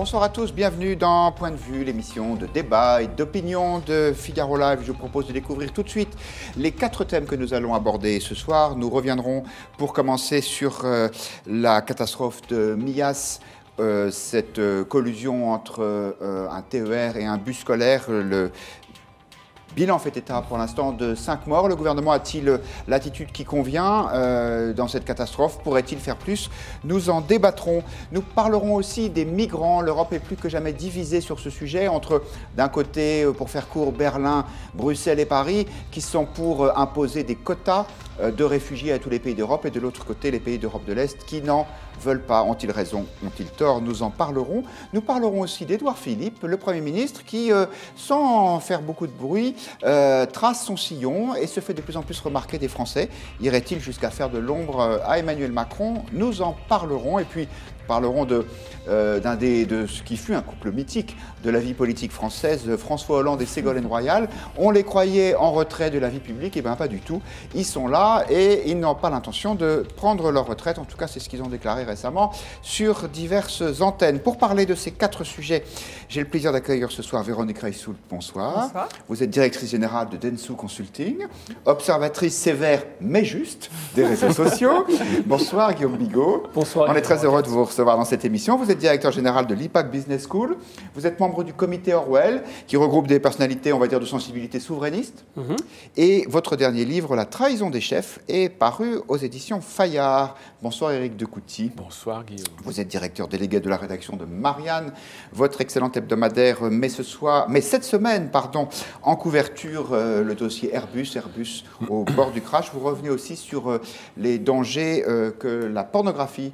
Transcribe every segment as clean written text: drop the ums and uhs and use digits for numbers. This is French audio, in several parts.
Bonsoir à tous, bienvenue dans Point de vue, l'émission de débat et d'opinion de Figaro Live. Je vous propose de découvrir tout de suite les 4 thèmes que nous allons aborder ce soir. Nous reviendrons pour commencer sur la catastrophe de Millas, cette collusion entre un TER et un bus scolaire. Le bilan fait état pour l'instant de 5 morts. Le gouvernement a-t-il l'attitude qui convient dans cette catastrophe? Pourrait-il faire plus? Nous en débattrons. Nous parlerons aussi des migrants. L'Europe est plus que jamais divisée sur ce sujet entre, d'un côté, pour faire court, Berlin, Bruxelles et Paris, qui sont pour imposer des quotas de réfugiés à tous les pays d'Europe, et de l'autre côté, les pays d'Europe de l'Est qui n'en veulent pas. Ont-ils raison? Ont-ils tort? Nous en parlerons. Nous parlerons aussi d'Édouard Philippe, le Premier ministre, qui, sans faire beaucoup de bruit, trace son sillon et se fait de plus en plus remarquer des Français. Irait-il jusqu'à faire de l'ombre à Emmanuel Macron? Nous en parlerons. Et puis, parlerons de ce qui fut un couple mythique de la vie politique française, François Hollande et Ségolène Royal. On les croyait en retrait de la vie publique, et bien pas du tout. Ils sont là et ils n'ont pas l'intention de prendre leur retraite. En tout cas, c'est ce qu'ils ont déclaré récemment sur diverses antennes. Pour parler de ces 4 sujets, j'ai le plaisir d'accueillir ce soir Véronique Reissoul. Bonsoir. Bonsoir. Vous êtes directrice générale de Dentsu Consulting, observatrice sévère mais juste des réseaux sociaux. Bonsoir Guillaume Bigot. Bonsoir. On est très heureux de vous recevoir dans cette émission. Vous êtes directeur général de l'IPAC Business School. Vous êtes membre du comité Orwell, qui regroupe des personnalités, on va dire, de sensibilité souverainiste. Et votre dernier livre, La trahison des chefs, est paru aux éditions Fayard. Bonsoir Éric Decouty. Bonsoir Guillaume. Vous êtes directeur délégué de la rédaction de Marianne. Votre excellent hebdomadaire met cette semaine, en couverture le dossier Airbus au bord du crash. Vous revenez aussi sur les dangers que la pornographie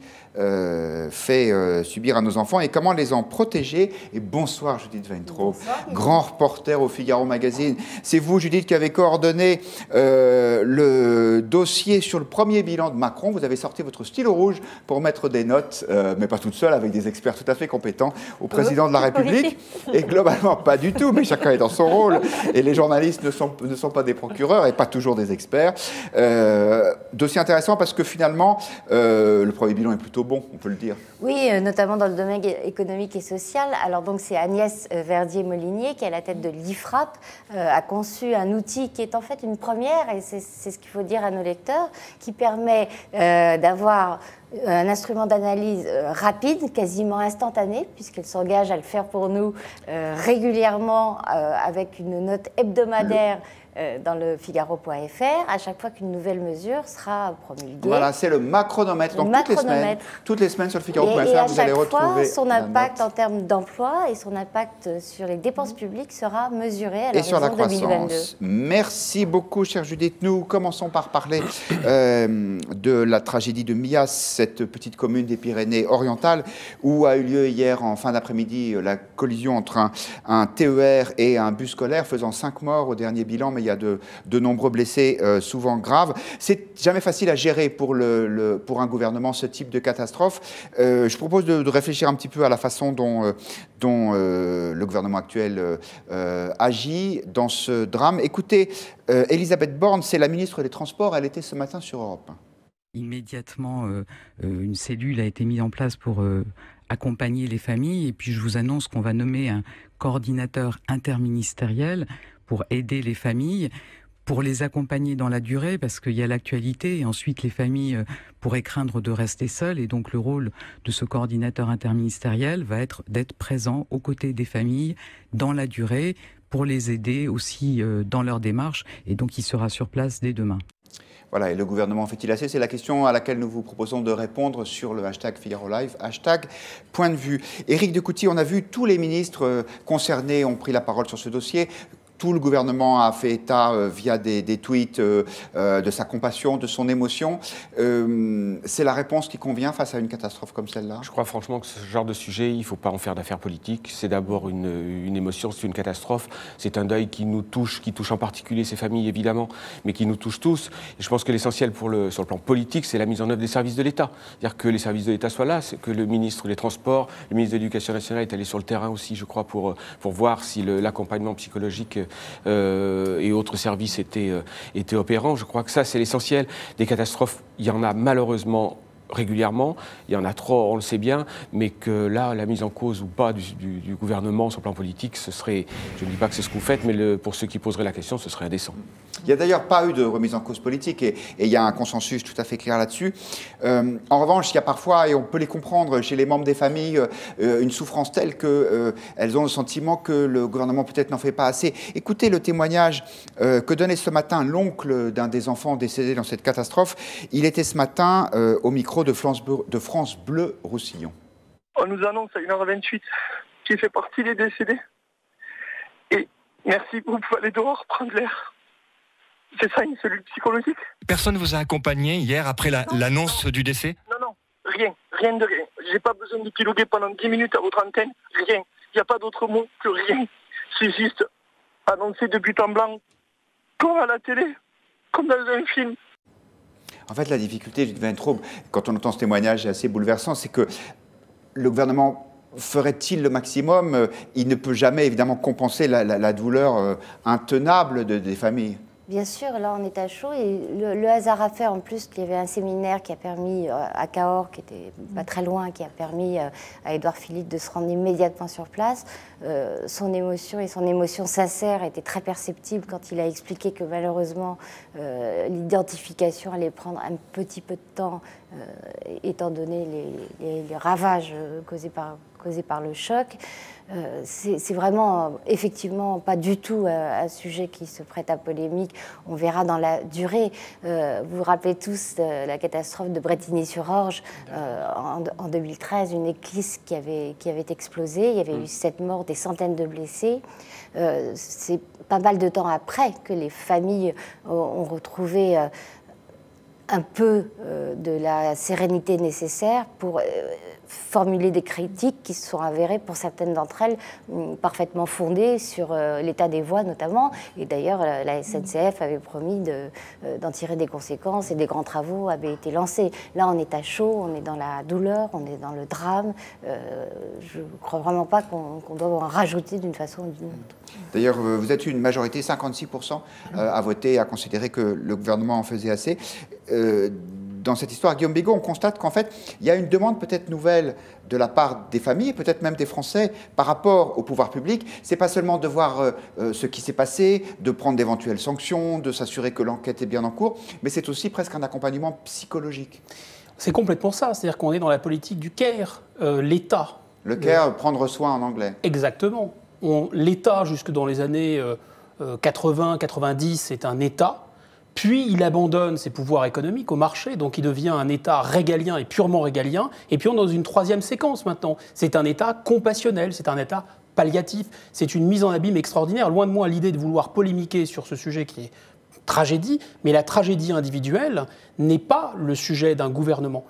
fait subir à nos enfants et comment les en protéger. Et bonsoir Judith Weintraub, grand reporter au Figaro Magazine. C'est vous, Judith, qui avez coordonné le dossier sur le premier bilan de Macron. Vous avez sorti votre stylo rouge pour mettre des notes, mais pas toute seule, avec des experts tout à fait compétents, au président de la République. Et globalement, pas du tout, mais chacun est dans son rôle. Et les journalistes ne sont pas des procureurs et pas toujours des experts. Dossier intéressant parce que finalement, le premier bilan est plutôt bon, on peut le dire. Oui, notamment dans le domaine économique et social. Alors donc c'est Agnès Verdier-Molinier qui, à la tête de l'IFRAP, a conçu un outil qui est en fait une première, et c'est ce qu'il faut dire à nos lecteurs, qui permet d'avoir un instrument d'analyse rapide, quasiment instantané, puisqu'elle s'engage à le faire pour nous régulièrement avec une note hebdomadaire dans le Figaro.fr, à chaque fois qu'une nouvelle mesure sera promulguée. Voilà, c'est le macronomètre. Donc toutes les semaines sur le Figaro.fr, vous allez retrouver son impact en termes d'emploi et son impact sur les dépenses publiques sera mesuré à l'horizon 2022. Et sur la croissance. 2022. Merci beaucoup, chère Judith. Nous commençons par parler de la tragédie de Millas, cette petite commune des Pyrénées-Orientales, où a eu lieu hier, en fin d'après-midi, la collision entre un TER et un bus scolaire, faisant 5 morts au dernier bilan, mais il y a de nombreux blessés, souvent graves. C'est jamais facile à gérer pour un gouvernement ce type de catastrophe. Je propose de réfléchir un petit peu à la façon dont le gouvernement actuel agit dans ce drame. Écoutez, Elisabeth Borne, c'est la ministre des Transports, elle était ce matin sur Europe 1. Immédiatement, une cellule a été mise en place pour accompagner les familles. Et puis, je vous annonce qu'on va nommer un coordinateur interministériel pour aider les familles, pour les accompagner dans la durée, parce qu'il y a l'actualité, et ensuite les familles pourraient craindre de rester seules. Et donc, le rôle de ce coordinateur interministériel va être d'être présent aux côtés des familles dans la durée, pour les aider aussi dans leur démarche. Et donc, il sera sur place dès demain. Voilà, et le gouvernement fait-il assez? C'est la question à laquelle nous vous proposons de répondre sur le hashtag Figaro Live, hashtag Point de vue. Éric Decouty, on a vu tous les ministres concernés ont pris la parole sur ce dossier. Tout le gouvernement a fait état via des tweets de sa compassion, de son émotion. C'est la réponse qui convient face à une catastrophe comme celle-là? Je crois franchement que ce genre de sujet, il ne faut pas en faire d'affaires politiques. C'est d'abord une émotion, c'est une catastrophe. C'est un deuil qui nous touche, qui touche en particulier ces familles évidemment, mais qui nous touche tous. Et je pense que l'essentiel sur le plan politique, c'est la mise en œuvre des services de l'État. C'est-à-dire que les services de l'État soient là, c'est que le ministre des Transports, le ministre de l'Éducation nationale est allé sur le terrain aussi, je crois, pour voir si l'accompagnement psychologique et autres services étaient opérants. Je crois que ça, c'est l'essentiel. Des catastrophes, il y en a malheureusement régulièrement, il y en a trop, on le sait bien, mais que là, la mise en cause ou pas du gouvernement sur le plan politique, ce serait, je ne dis pas que c'est ce que vous faites, mais pour ceux qui poseraient la question, ce serait indécent. Il n'y a d'ailleurs pas eu de remise en cause politique et il y a un consensus tout à fait clair là-dessus. En revanche, il y a parfois, et on peut les comprendre, chez les membres des familles, une souffrance telle qu'elles ont le sentiment que le gouvernement peut-être n'en fait pas assez. Écoutez le témoignage que donnait ce matin l'oncle d'un des enfants décédés dans cette catastrophe. Il était ce matin au micro de France Bleu Roussillon. On nous annonce à 1h28 qu'il fait partie des décédés. Et merci, vous pouvez aller dehors prendre l'air. C'est ça une cellule psychologique. Personne vous a accompagné hier après l'annonce du décès? Non, rien de rien. J'ai pas besoin de piloguer pendant 10 minutes à votre antenne, rien. Il n'y a pas d'autre mot que rien. C'est juste annoncé de but en blanc, comme à la télé, comme dans un film. En fait, la difficulté, Judith Weintraub, quand on entend ce témoignage assez bouleversant, c'est que le gouvernement ferait-il le maximum? Il ne peut jamais, évidemment, compenser la douleur intenable des familles. Bien sûr, là on est à chaud et le hasard a fait en plus qu'il y avait un séminaire qui a permis à Cahors, qui était pas très loin, qui a permis à Édouard Philippe de se rendre immédiatement sur place. Son émotion sincère était très perceptible quand il a expliqué que malheureusement l'identification allait prendre un petit peu de temps étant donné les ravages causés par le choc. C'est vraiment, effectivement, pas du tout un sujet qui se prête à polémique. On verra dans la durée. Vous vous rappelez tous la catastrophe de Brétigny-sur-Orge en 2013, une éclisse qui avait explosé. Il y avait eu 7 morts, des centaines de blessés. C'est pas mal de temps après que les familles ont retrouvé un peu de la sérénité nécessaire pour formuler des critiques qui se sont avérées, pour certaines d'entre elles, parfaitement fondées sur l'état des voies notamment. Et d'ailleurs, la SNCF avait promis d'en tirer des conséquences et des grands travaux avaient été lancés. Là, on est à chaud, on est dans la douleur, on est dans le drame. Je ne crois vraiment pas qu'on doit en rajouter d'une façon ou d'une autre. D'ailleurs, vous êtes une majorité, 56%, à voter, à considérer que le gouvernement en faisait assez. Dans cette histoire, Guillaume Bigot, on constate qu'en fait, il y a une demande peut-être nouvelle de la part des familles, peut-être même des Français, par rapport au pouvoir public. Ce n'est pas seulement de voir ce qui s'est passé, de prendre d'éventuelles sanctions, de s'assurer que l'enquête est bien en cours, mais c'est aussi presque un accompagnement psychologique. C'est complètement ça, c'est-à-dire qu'on est dans la politique du care, l'État. Le care, prendre soin en anglais. Exactement. L'État, jusque dans les années 80, 90, c'est un État. Puis il abandonne ses pouvoirs économiques au marché, donc il devient un État régalien et purement régalien. Et puis on est dans une troisième séquence maintenant. C'est un État compassionnel, c'est un État palliatif, c'est une mise en abîme extraordinaire. Loin de moi l'idée de vouloir polémiquer sur ce sujet qui est tragédie, mais la tragédie individuelle n'est pas le sujet d'un gouvernement.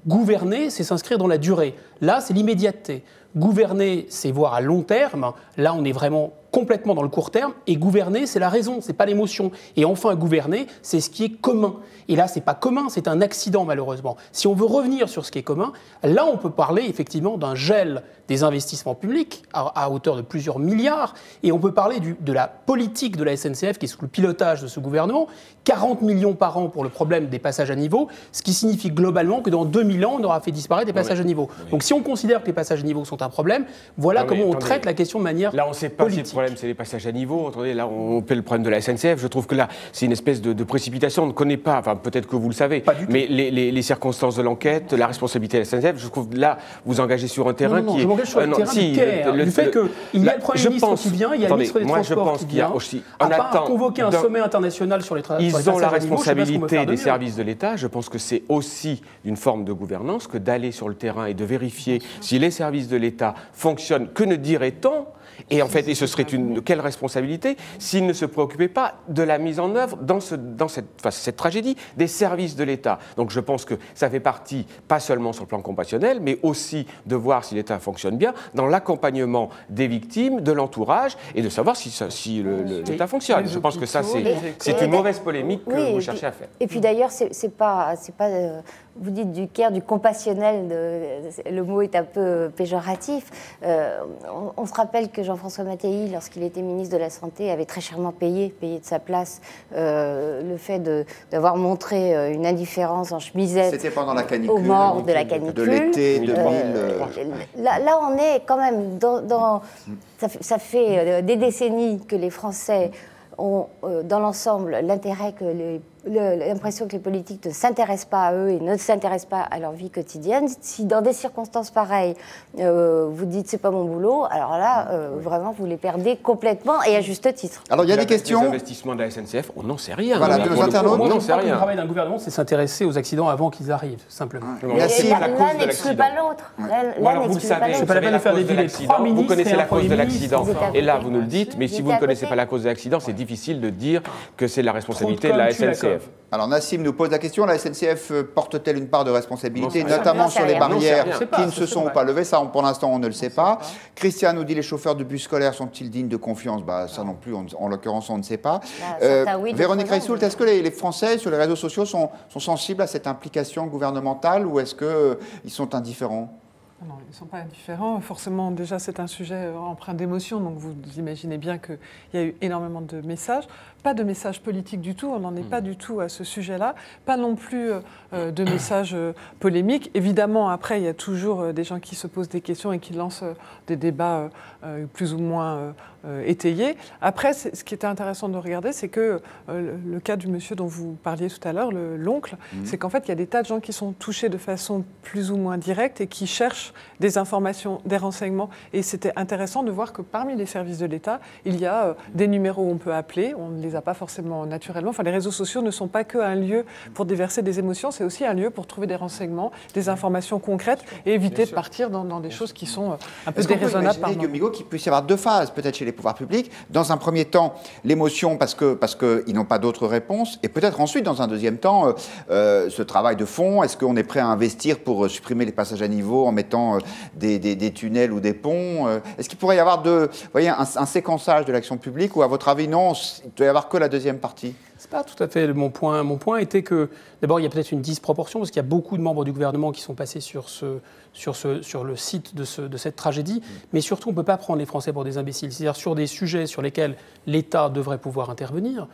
Gouverner, c'est s'inscrire dans la durée. Là, c'est l'immédiateté. Gouverner, c'est voir à long terme. Là, on est vraiment complètement dans le court terme. Et gouverner, c'est la raison, c'est pas l'émotion. Et enfin, gouverner, c'est ce qui est commun. Et là, c'est pas commun, c'est un accident, malheureusement. Si on veut revenir sur ce qui est commun, là, on peut parler effectivement d'un gel des investissements publics à hauteur de plusieurs milliards. Et on peut parler de la politique de la SNCF qui est sous le pilotage de ce gouvernement. 40 millions par an pour le problème des passages à niveau, ce qui signifie globalement que dans 2000 ans, on aura fait disparaître les passages à niveau. Donc si on considère que les passages à niveau sont un problème, voilà comment on traite la question de manière politique. Là, on ne sait pas si le problème, c'est les passages à niveau. Attendez, là, on paie le problème de la SNCF. Je trouve que là, c'est une espèce de précipitation. On ne connaît pas, enfin peut-être que vous le savez, mais les circonstances de l'enquête, la responsabilité de la SNCF, je trouve que là, vous engagez sur un terrain qui est... Je m'engage sur le terrain du care, du fait qu'il y a le Premier ministre qui vient, il y a le ministre des Transports qui vient, à part convoquer un sommet international sur les passages à niveau. Ils ont la responsabilité des services de l'État. Je pense que c'est aussi une forme de gouvernance que d'aller sur le terrain et de vérifier si les services de l'État fonctionnent. Que ne dirait-on ? Et en fait, ce serait quelle responsabilité s'ils ne se préoccupaient pas de la mise en œuvre dans cette tragédie des services de l'État. Donc je pense que ça fait partie, pas seulement sur le plan compassionnel, mais aussi de voir si l'État fonctionne bien dans l'accompagnement des victimes, de l'entourage, et de savoir si l'État fonctionne. Je pense que ça, c'est une mauvaise polémique que vous cherchez à faire. Et puis d'ailleurs, c'est pas vous dites du care, du compassionnel, le mot est un peu péjoratif. On se rappelle que Jean-François Mattei, lorsqu'il était ministre de la Santé, avait très chèrement payé de sa place le fait d'avoir montré une indifférence en chemisette. C'était pendant la canicule, aux morts de la canicule. De l'été 2000. Là, on est quand même dans ça fait des décennies que les Français ont, dans l'ensemble, l'intérêt que l'impression que les politiques ne s'intéressent pas à eux et ne s'intéressent pas à leur vie quotidienne. Si dans des circonstances pareilles, vous dites c'est pas mon boulot, alors là, vraiment, vous les perdez complètement et à juste titre. Alors il y a des questions. Les investissements de la SNCF, on n'en sait rien. Voilà, de nos internautes. On n'en sait rien. Le travail d'un gouvernement, c'est s'intéresser aux accidents avant qu'ils arrivent, simplement. L'un n'exclut pas l'autre. Vous le savez, c'est pas la peine de faire des villes. Vous connaissez la cause de l'accident. Et là, vous nous le Ils dites, mais si étaient vous ne à connaissez côté. pas la cause de l'accident, c'est difficile de dire que c'est la responsabilité de la SNCF. Alors Nassim nous pose la question, la SNCF porte-t-elle une part de responsabilité, Non, notamment non, sur c'est les rien. barrières Non, c'est qui rien. ne se sont pas levées? Ça, pour l'instant, on ne le sait pas. Christian nous dit, les chauffeurs de bus scolaires sont-ils dignes de confiance? Ça non plus, en l'occurrence, on ne sait pas. Certains, oui, Véronique d'autres non. Reissoult, est-ce que les Français, sur les réseaux sociaux, sont sensibles à cette implication gouvernementale ou est-ce qu'ils sont indifférents? Non, ils ne sont pas indifférents. Forcément, déjà, c'est un sujet empreint d'émotion, donc vous imaginez bien qu'il y a eu énormément de messages. Pas de messages politiques du tout, on n'en est pas du tout à ce sujet-là. Pas non plus de messages polémiques. Évidemment, après, il y a toujours des gens qui se posent des questions et qui lancent des débats plus ou moins étayés. Après, ce qui était intéressant de regarder, c'est que le cas du monsieur dont vous parliez tout à l'heure, l'oncle, c'est qu'en fait, il y a des tas de gens qui sont touchés de façon plus ou moins directe et qui cherchent des informations, des renseignements. Et c'était intéressant de voir que parmi les services de l'État, il y a des numéros où on peut appeler, on ne les a pas forcément naturellement. Enfin, les réseaux sociaux ne sont pas qu'un lieu pour déverser des émotions, c'est aussi un lieu pour trouver des renseignements, des informations concrètes et éviter de partir dans des choses qui sont un peu déraisonnables par moment. Guillaume qu'il puisse y avoir deux phases, peut-être chez les pouvoirs publics. Dans un premier temps, l'émotion, parce qu'ils n'ont pas d'autres réponses, et peut-être ensuite, dans un deuxième temps, ce travail de fond. Est-ce qu'on est prêt à investir pour supprimer les passages à niveau en mettant des tunnels ou des ponts? Est-ce qu'il pourrait y avoir un séquençage de l'action publique ou, à votre avis, non, il ne doit y avoir que la deuxième partie? C'est pas tout à fait mon point. Mon point était que, d'abord, il y a peut-être une disproportion, parce qu'il y a beaucoup de membres du gouvernement qui sont passés sur le site de cette tragédie, mais surtout, on ne peut pas prendre les Français pour des imbéciles. C'est-à-dire, sur des sujets sur lesquels l'État devrait pouvoir intervenir,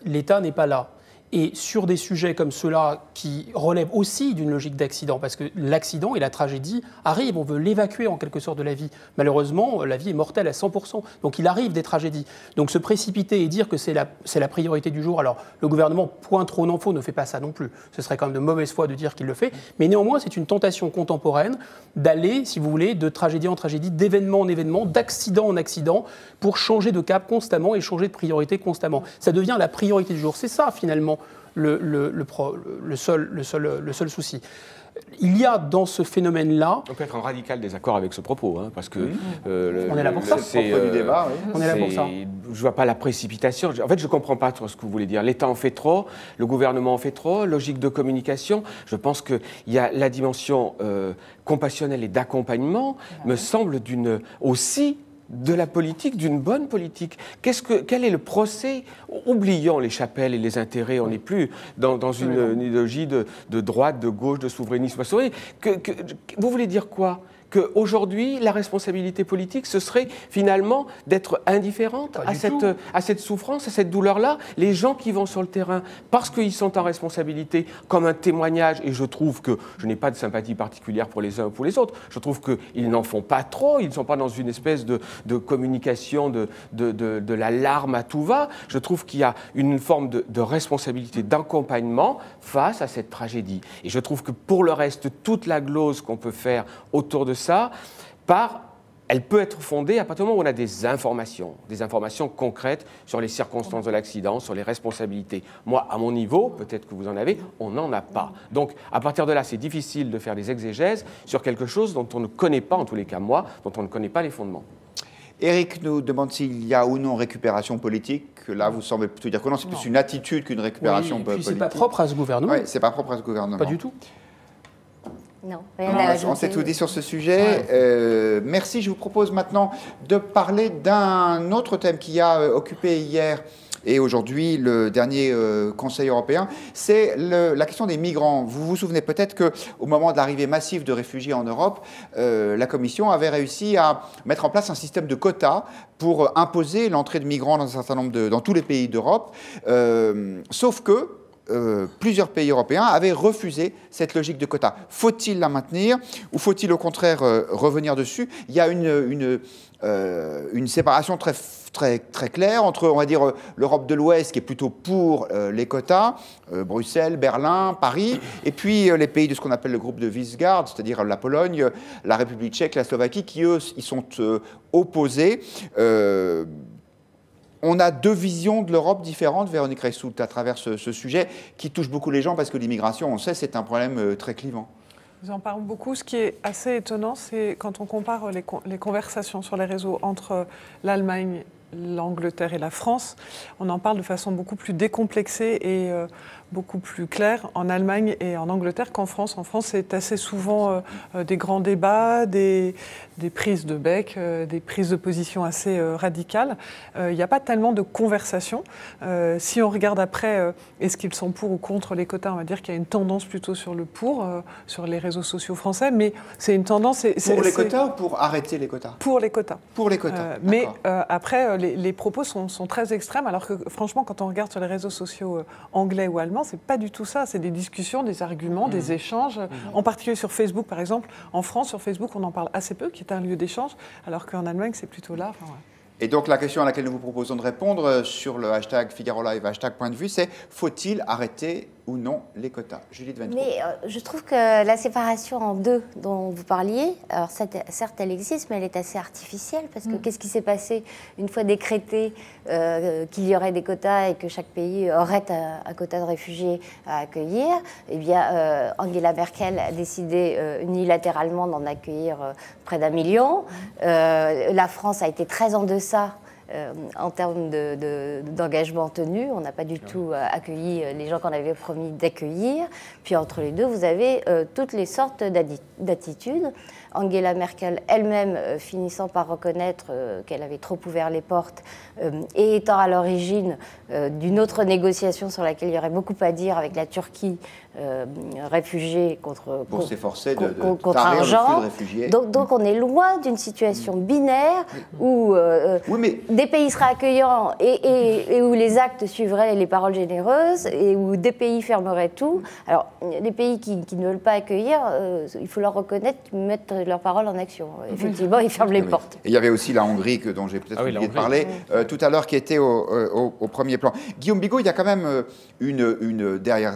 l'État n'est pas là. Et sur des sujets comme ceux-là qui relèvent aussi d'une logique d'accident, parce que l'accident et la tragédie arrivent, on veut l'évacuer en quelque sorte de la vie. Malheureusement, la vie est mortelle à 100%, donc il arrive des tragédies. Donc se précipiter et dire que c'est la priorité du jour, alors le gouvernement, point trop n'en faut, ne fait pas ça non plus. Ce serait quand même de mauvaise foi de dire qu'il le fait, mais néanmoins c'est une tentation contemporaine d'aller, si vous voulez, de tragédie en tragédie, d'événement en événement, d'accident en accident, pour changer de cap constamment et changer de priorité constamment. Ça devient la priorité du jour. C'est ça finalement le seul souci. Il y a dans ce phénomène-là... On peut être en radical désaccord avec ce propos, hein, parce que... on est là pour ça. C'est du débat, oui. On est là pour ça. Je ne vois pas la précipitation. En fait, je ne comprends pas trop ce que vous voulez dire. L'État en fait trop, le gouvernement en fait trop, logique de communication. Je pense qu'il y a la dimension compassionnelle et d'accompagnement, me semble aussi de la politique, d'une bonne politique. Quel est le procès? Oublions les chapelles et les intérêts, on n'est plus dans une idéologie de droite, de gauche, de souverainisme. Vous voulez dire quoi? Qu'aujourd'hui, la responsabilité politique, ce serait finalement d'être indifférente à cette souffrance, à cette douleur-là. Les gens qui vont sur le terrain, parce qu'ils sont en responsabilité, comme un témoignage, et je trouve que je n'ai pas de sympathie particulière pour les uns ou pour les autres, je trouve qu'ils n'en font pas trop, ils ne sont pas dans une espèce de communication de la larme à tout va. Je trouve qu'il y a une forme de responsabilité, d'accompagnement face à cette tragédie. Et je trouve que pour le reste, toute la glose qu'on peut faire autour de ça, elle peut être fondée à partir du moment où on a des informations concrètes sur les circonstances de l'accident, sur les responsabilités. Moi, à mon niveau, peut-être que vous en avez, on n'en a pas. Donc, à partir de là, c'est difficile de faire des exégèses sur quelque chose dont on ne connaît pas, en tous les cas moi, dont on ne connaît pas les fondements. Eric nous demande s'il y a ou non récupération politique. Là, vous semblez plutôt dire que non, c'est plus une attitude qu'une récupération politique. C'est pas propre à ce gouvernement. Oui, c'est pas propre à ce gouvernement. Pas du tout. Non, on s'est tout dit sur ce sujet. Merci. Je vous propose maintenant de parler d'un autre thème qui a occupé hier et aujourd'hui le dernier Conseil européen, c'est la question des migrants. Vous vous souvenez peut-être qu'au moment de l'arrivée massive de réfugiés en Europe, la Commission avait réussi à mettre en place un système de quotas pour imposer l'entrée de migrants dans tous les pays d'Europe, sauf que plusieurs pays européens avaient refusé cette logique de quotas. Faut-il la maintenir ou faut-il au contraire revenir dessus? Il y a une séparation très claire entre, on va dire, l'Europe de l'Ouest qui est plutôt pour les quotas, Bruxelles, Berlin, Paris, et puis les pays de ce qu'on appelle le groupe de Visegrad, c'est-à-dire la Pologne, la République tchèque, la Slovaquie, qui eux, ils sont opposés. On a deux visions de l'Europe différentes, Véronique Reissoult, à travers ce sujet qui touche beaucoup les gens parce que l'immigration, on sait, c'est un problème très clivant. Nous en parlons beaucoup. Ce qui est assez étonnant, c'est quand on compare les conversations sur les réseaux entre l'Allemagne, l'Angleterre et la France, on en parle de façon beaucoup plus décomplexée et beaucoup plus claire en Allemagne et en Angleterre qu'en France. En France, c'est assez souvent des grands débats, des prises de bec, des prises de position assez radicales. Il n'y a pas tellement de conversation. Si on regarde après, est-ce qu'ils sont pour ou contre les quotas, on va dire qu'il y a une tendance plutôt sur le pour, sur les réseaux sociaux français, mais c'est une tendance... Pour les quotas ou pour arrêter les quotas? Pour les quotas. Pour les quotas, mais après, les propos sont très extrêmes, alors que franchement, quand on regarde sur les réseaux sociaux anglais ou allemands, c'est pas du tout ça. C'est des discussions, des arguments, des échanges. En particulier sur Facebook, par exemple. En France, sur Facebook, on en parle assez peu, qui est un lieu d'échange, alors qu'en Allemagne, c'est plutôt là. Enfin, ouais. Et donc la question à laquelle nous vous proposons de répondre sur le hashtag Figaro Live, hashtag point de vue, c'est faut-il arrêter ou non les quotas? Judith Ventroux. Mais je trouve que la séparation en deux dont vous parliez, alors certes elle existe, mais elle est assez artificielle, parce que qu'est-ce qui s'est passé une fois décrété qu'il y aurait des quotas et que chaque pays aurait un quota de réfugiés à accueillir? Eh bien, Angela Merkel a décidé unilatéralement d'en accueillir près d'1 million. La France a été très en deçà en termes d'engagement tenu. On n'a pas du tout accueilli les gens qu'on avait promis d'accueillir. Puis entre les deux, vous avez toutes les sortes d'attitudes. Angela Merkel elle-même finissant par reconnaître qu'elle avait trop ouvert les portes et étant à l'origine d'une autre négociation sur laquelle il y aurait beaucoup à dire avec la Turquie, réfugiés contre argent. Donc on est loin d'une situation binaire où des pays seraient accueillants et où les actes suivraient les paroles généreuses et où des pays fermeraient tout. Alors les pays qui ne veulent pas accueillir, il faut leur reconnaître qu'ils mettent leurs paroles en action. Effectivement, ils ferment les portes. Et il y avait aussi la Hongrie, dont j'ai peut-être oublié de parler tout à l'heure, qui était au premier plan. Guillaume Bigot, il y a quand même derrière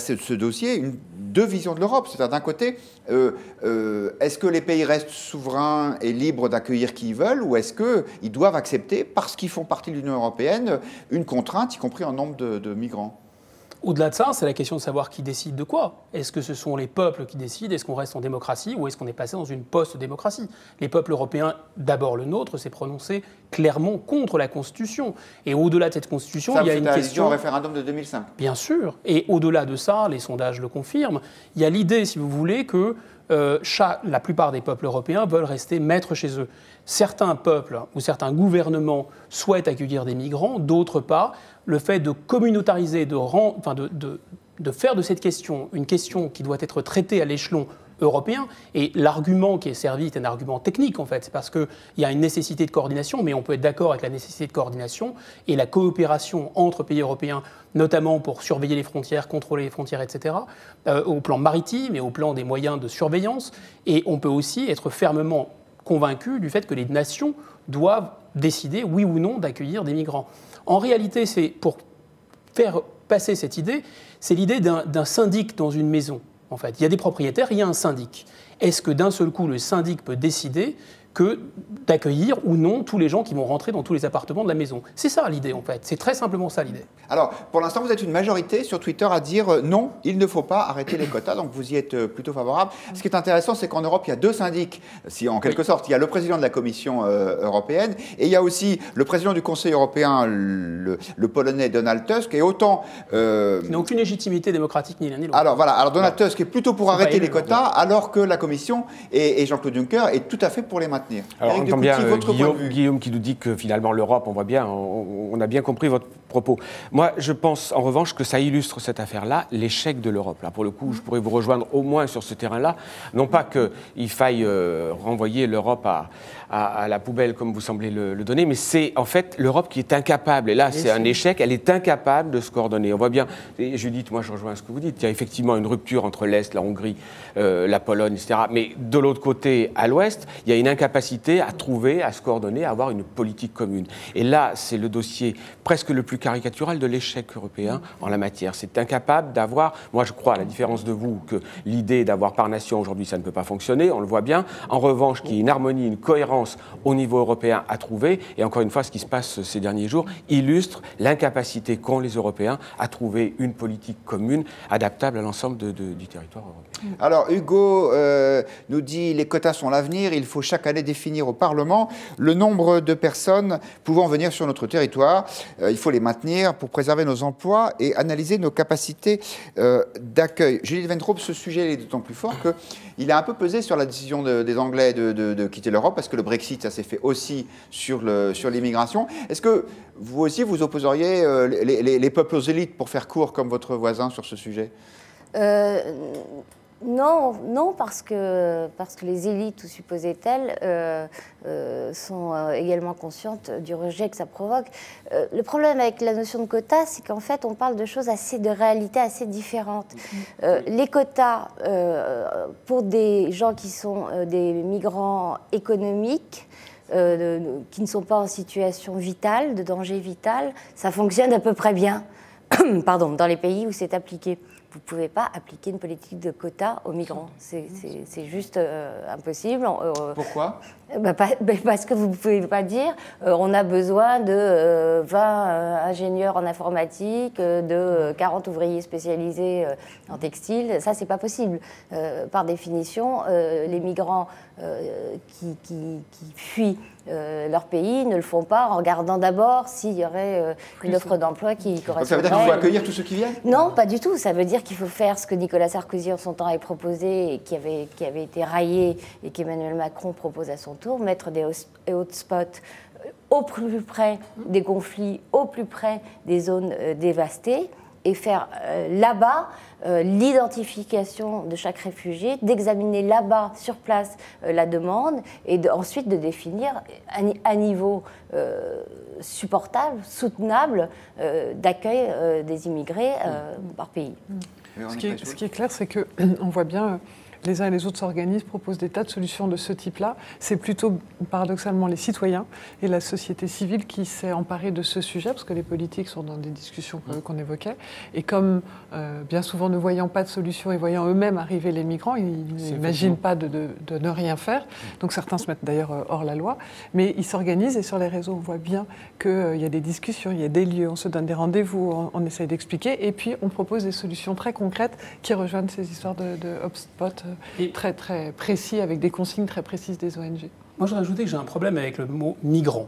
ce dossier, deux visions de l'Europe. C'est-à-dire d'un côté, est-ce que les pays restent souverains et libres d'accueillir qui ils veulent, ou est-ce qu'ils doivent accepter, parce qu'ils font partie de l'Union européenne, une contrainte, y compris en nombre de migrants? Au-delà de ça, c'est la question de savoir qui décide de quoi. Est-ce que ce sont les peuples qui décident? Est-ce qu'on reste en démocratie ou est-ce qu'on est passé dans une post-démocratie? Les peuples européens, d'abord le nôtre, s'est prononcé clairement contre la Constitution. Et au-delà de cette Constitution, il y a une question... au référendum de 2005. Bien sûr. Et au-delà de ça, les sondages le confirment, il y a l'idée, si vous voulez, que la plupart des peuples européens veulent rester maîtres chez eux. Certains peuples ou certains gouvernements souhaitent accueillir des migrants, d'autres pas. Le fait de communautariser, de faire de cette question une question qui doit être traitée à l'échelon européen, et l'argument qui est servi est un argument technique en fait, c'est parce qu'il y a une nécessité de coordination, mais on peut être d'accord avec la nécessité de coordination et la coopération entre pays européens, notamment pour surveiller les frontières, contrôler les frontières, etc., au plan maritime et au plan des moyens de surveillance, et on peut aussi être fermement convaincu du fait que les nations doivent décider, oui ou non, d'accueillir des migrants. En réalité, c'est pour faire passer cette idée, c'est l'idée d'un syndic dans une maison. En fait, il y a des propriétaires, il y a un syndic. Est-ce que d'un seul coup, le syndic peut décider d'accueillir ou non tous les gens qui vont rentrer dans tous les appartements de la maison? C'est ça l'idée, en fait. C'est très simplement ça l'idée. Alors, pour l'instant, vous êtes une majorité sur Twitter à dire non, il ne faut pas arrêter les quotas. Donc, vous y êtes plutôt favorable. Ce qui est intéressant, c'est qu'en Europe, il y a deux syndics. Si, en quelque sorte, il y a le président de la Commission européenne et il y a aussi le président du Conseil européen, le Polonais Donald Tusk. Et autant... qui n'a aucune légitimité démocratique ni l'un ni l'autre. Alors, voilà. Alors, Donald Tusk est plutôt pour arrêter les quotas, alors que la Commission et Jean-Claude Juncker est tout à fait pour les maintenir. maintenir. Alors, Éric on entend bien votre point de vue. Guillaume qui nous dit que finalement l'Europe, on voit bien, on a bien compris votre propos. Moi, je pense en revanche que ça illustre cette affaire-là, l'échec de l'Europe. Là, pour le coup, je pourrais vous rejoindre au moins sur ce terrain-là. Non pas qu'il faille renvoyer l'Europe à la poubelle, comme vous semblez le donner, mais c'est en fait l'Europe qui est incapable. Et là, c'est un échec. Elle est incapable de se coordonner. On voit bien, et Judith, moi je rejoins ce que vous dites, il y a effectivement une rupture entre l'Est, la Hongrie, la Pologne, etc. Mais de l'autre côté, à l'Ouest, il y a une incapacité à trouver, à se coordonner, à avoir une politique commune. Et là, c'est le dossier presque le plus caricatural de l'échec européen en la matière. C'est incapable d'avoir, moi je crois, à la différence de vous, que l'idée d'avoir par nation aujourd'hui, ça ne peut pas fonctionner, on le voit bien. En revanche, qu'il y ait une harmonie, une cohérence au niveau européen à trouver, et encore une fois, ce qui se passe ces derniers jours illustre l'incapacité qu'ont les Européens à trouver une politique commune adaptable à l'ensemble du territoire européen. Alors, Hugo nous dit les quotas sont l'avenir, il faut chaque année définir au Parlement le nombre de personnes pouvant venir sur notre territoire. Il faut les maintenir pour préserver nos emplois et analyser nos capacités d'accueil. Judith Wentroop, ce sujet est d'autant plus fort qu'il a un peu pesé sur la décision des Anglais de quitter l'Europe, parce que le Brexit, ça s'est fait aussi sur l'immigration. Est-ce que vous aussi, vous opposeriez les peuples aux élites, pour faire court, comme votre voisin sur ce sujet ? Non, parce que les élites, ou supposées telles, sont également conscientes du rejet que ça provoque. Le problème avec la notion de quota, c'est qu'en fait, on parle de réalités assez différentes. Les quotas, pour des gens qui sont des migrants économiques, qui ne sont pas en situation vitale, de danger vital, ça fonctionne à peu près bien dans les pays où c'est appliqué. Vous ne pouvez pas appliquer une politique de quotas aux migrants. C'est juste impossible. Pourquoi ? Parce que vous ne pouvez pas dire on a besoin de 20 ingénieurs en informatique, de 40 ouvriers spécialisés en textile. Ça, ce n'est pas possible. Par définition, les migrants qui fuient leur pays ne le font pas en regardant d'abord s'il y aurait une offre d'emploi qui correspondrait. Ça veut dire qu'il faut accueillir tous ceux qui viennent ? Non, pas du tout. Ça veut dire qu'il faut faire ce que Nicolas Sarkozy en son temps avait proposé et qui avait été raillé et qu'Emmanuel Macron propose à son tour, mettre des hotspots au plus près des conflits, au plus près des zones dévastées, et faire là-bas l'identification de chaque réfugié, d'examiner là-bas, sur place, la demande, et ensuite de définir un niveau supportable, soutenable d'accueil des immigrés par pays. Ce qui est clair, c'est qu'on voit bien... Les uns et les autres s'organisent, proposent des tas de solutions de ce type-là. C'est plutôt, paradoxalement, les citoyens et la société civile qui s'est emparée de ce sujet, parce que les politiques sont dans des discussions qu'on évoquait. Et comme, bien souvent, ne voyant pas de solution et voyant eux-mêmes arriver les migrants, ils n'imaginent pas de ne rien faire. Donc certains se mettent d'ailleurs hors la loi. Mais ils s'organisent, et sur les réseaux, on voit bien qu'il y a des discussions, il y a des lieux, on se donne des rendez-vous, on essaye d'expliquer. Et puis, on propose des solutions très concrètes qui rejoignent ces histoires de hotspots très, très précis, avec des consignes très précises des ONG. Moi, je voudrais ajouter que j'ai un problème avec le mot « migrant ».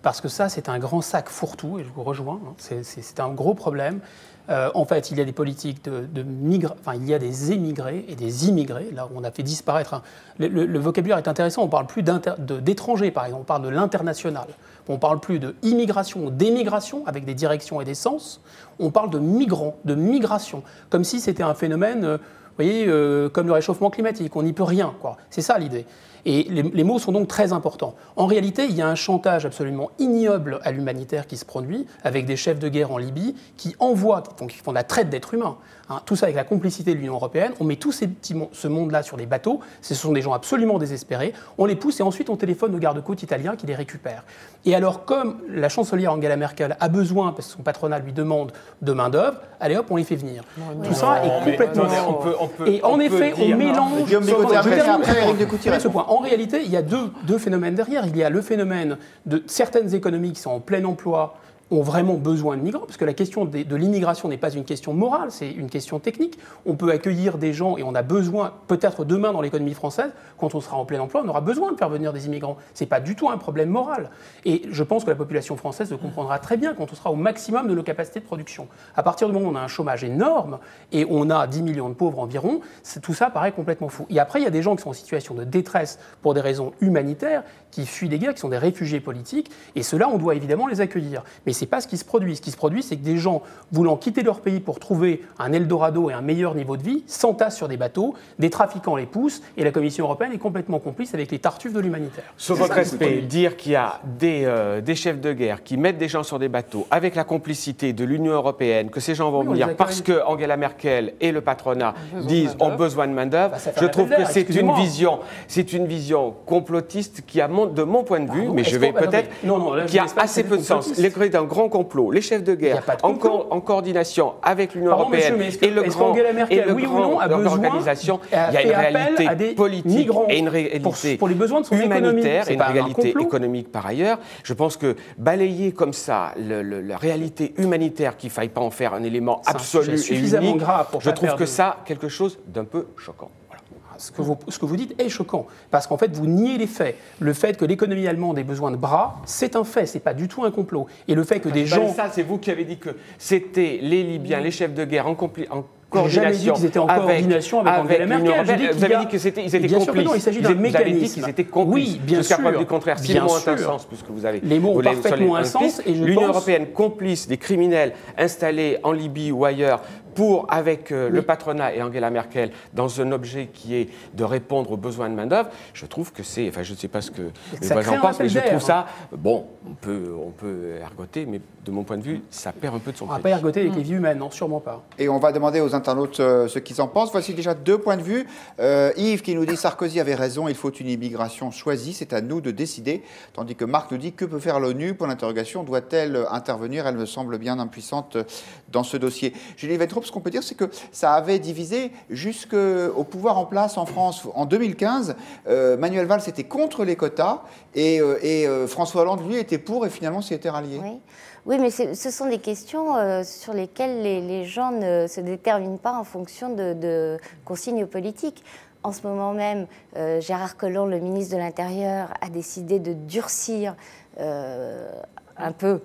Parce que ça, c'est un grand sac fourre-tout, et je vous rejoins, hein, c'est un gros problème. En fait, il y a des politiques il y a des émigrés et des immigrés. Là, on a fait disparaître... Le vocabulaire est intéressant, on ne parle plus d'étrangers, par exemple, on parle de l'international. On ne parle plus d'immigration ou d'émigration, avec des directions et des sens. On parle de migrants, de migration, comme si c'était un phénomène... Vous voyez, comme le réchauffement climatique, on n'y peut rien, quoi. C'est ça l'idée. Et les mots sont donc très importants. En réalité, il y a un chantage absolument ignoble à l'humanitaire qui se produit, avec des chefs de guerre en Libye qui envoient, donc qui font de la traite d'êtres humains. Hein, tout ça avec la complicité de l'Union européenne. On met tout ce monde-là sur des bateaux. Ce sont des gens absolument désespérés. On les pousse et ensuite on téléphone aux gardes-côtes italiens qui les récupèrent. Et alors, comme la chancelière Angela Merkel a besoin, parce que son patronat lui demande de main-d'œuvre, allez hop, on les fait venir. Tout ça est complètement faux. Et en effet, on mélange. Ce point. En réalité, il y a deux phénomènes derrière. Il y a le phénomène de certaines économies qui sont en plein emploi, ont vraiment besoin de migrants, parce que la question de l'immigration n'est pas une question morale, c'est une question technique. On peut accueillir des gens et on a besoin, peut-être demain dans l'économie française, quand on sera en plein emploi, on aura besoin de faire venir des immigrants. Ce n'est pas du tout un problème moral. Et je pense que la population française le comprendra très bien quand on sera au maximum de nos capacités de production. À partir du moment où on a un chômage énorme et on a 10 millions de pauvres environ, tout ça paraît complètement fou. Et après, il y a des gens qui sont en situation de détresse pour des raisons humanitaires, qui fuient des guerres, qui sont des réfugiés politiques, et ceux-là, on doit évidemment les accueillir. Mais ce n'est pas ce qui se produit. Ce qui se produit, c'est que des gens voulant quitter leur pays pour trouver un Eldorado et un meilleur niveau de vie s'entassent sur des bateaux, des trafiquants les poussent, et la Commission européenne est complètement complice avec les tartuffes de l'humanitaire. Sur votre respect, dire qu'il y a des chefs de guerre qui mettent des gens sur des bateaux avec la complicité de l'Union européenne, que ces gens vont venir parce que Angela Merkel et le patronat ont besoin de main-d'œuvre, je trouve que c'est une vision complotiste qui a, de mon point de vue, mais je vais peut-être, qui a assez peu de sens. L'écrit d'un grand complot, les chefs de guerre en coordination avec l'Union européenne et le grand organisation, il y a une réalité politique et une réalité humanitaire et une réalité économique par ailleurs. Je pense que balayer comme ça la réalité humanitaire, qu'il ne faille pas en faire un élément absolu et unique, je trouve que ça, quelque chose d'un peu choquant. Ce que vous dites est choquant, parce qu'en fait, vous niez les faits. Le fait que l'économie allemande ait besoin de bras, c'est un fait, c'est pas du tout un complot. Et le fait que des gens... Ça, c'est vous qui avez dit que c'était les Libyens, les chefs de guerre en coordination. J'ai jamais dit qu'ils étaient en coordination avec Angela Merkel. Vous avez dit qu'ils étaient complices. Il s'agit d'un mécanisme. Vous avez dit qu'ils étaient complices. Oui, bien sûr. Jusqu'à preuve du contraire, c'est le mot un sens, puisque vous avez... Les mots ont parfaitement un sens. L'Union européenne complice des criminels installés en Libye ou ailleurs avec le patronat et Angela Merkel dans un objet qui est de répondre aux besoins de main-d'œuvre, je trouve que c'est... Enfin, je ne sais pas ce que les voisins pensent, mais je trouve ça... Bon, on peut ergoter, mais de mon point de vue, ça perd un peu de son prix. On ne va pas ergoter avec les vies humaines, non, sûrement pas. Et on va demander aux internautes ce qu'ils en pensent. Voici déjà 2 points de vue. Yves qui nous dit « Sarkozy avait raison, il faut une immigration choisie, c'est à nous de décider ». Tandis que Marc nous dit « Que peut faire l'ONU » pour l'interrogation, doit-elle intervenir ? Elle me semble bien impuissante dans ce dossier. Julie Wenstrup, ce qu'on peut dire, c'est que ça avait divisé jusqu'au pouvoir en place en France. En 2015, Manuel Valls était contre les quotas et François Hollande, lui, était pour et finalement s'y était rallié. Oui, mais ce sont des questions sur lesquelles les gens ne se déterminent pas en fonction de consignes politiques. En ce moment même, Gérard Collomb, le ministre de l'Intérieur, a décidé de durcir un peu.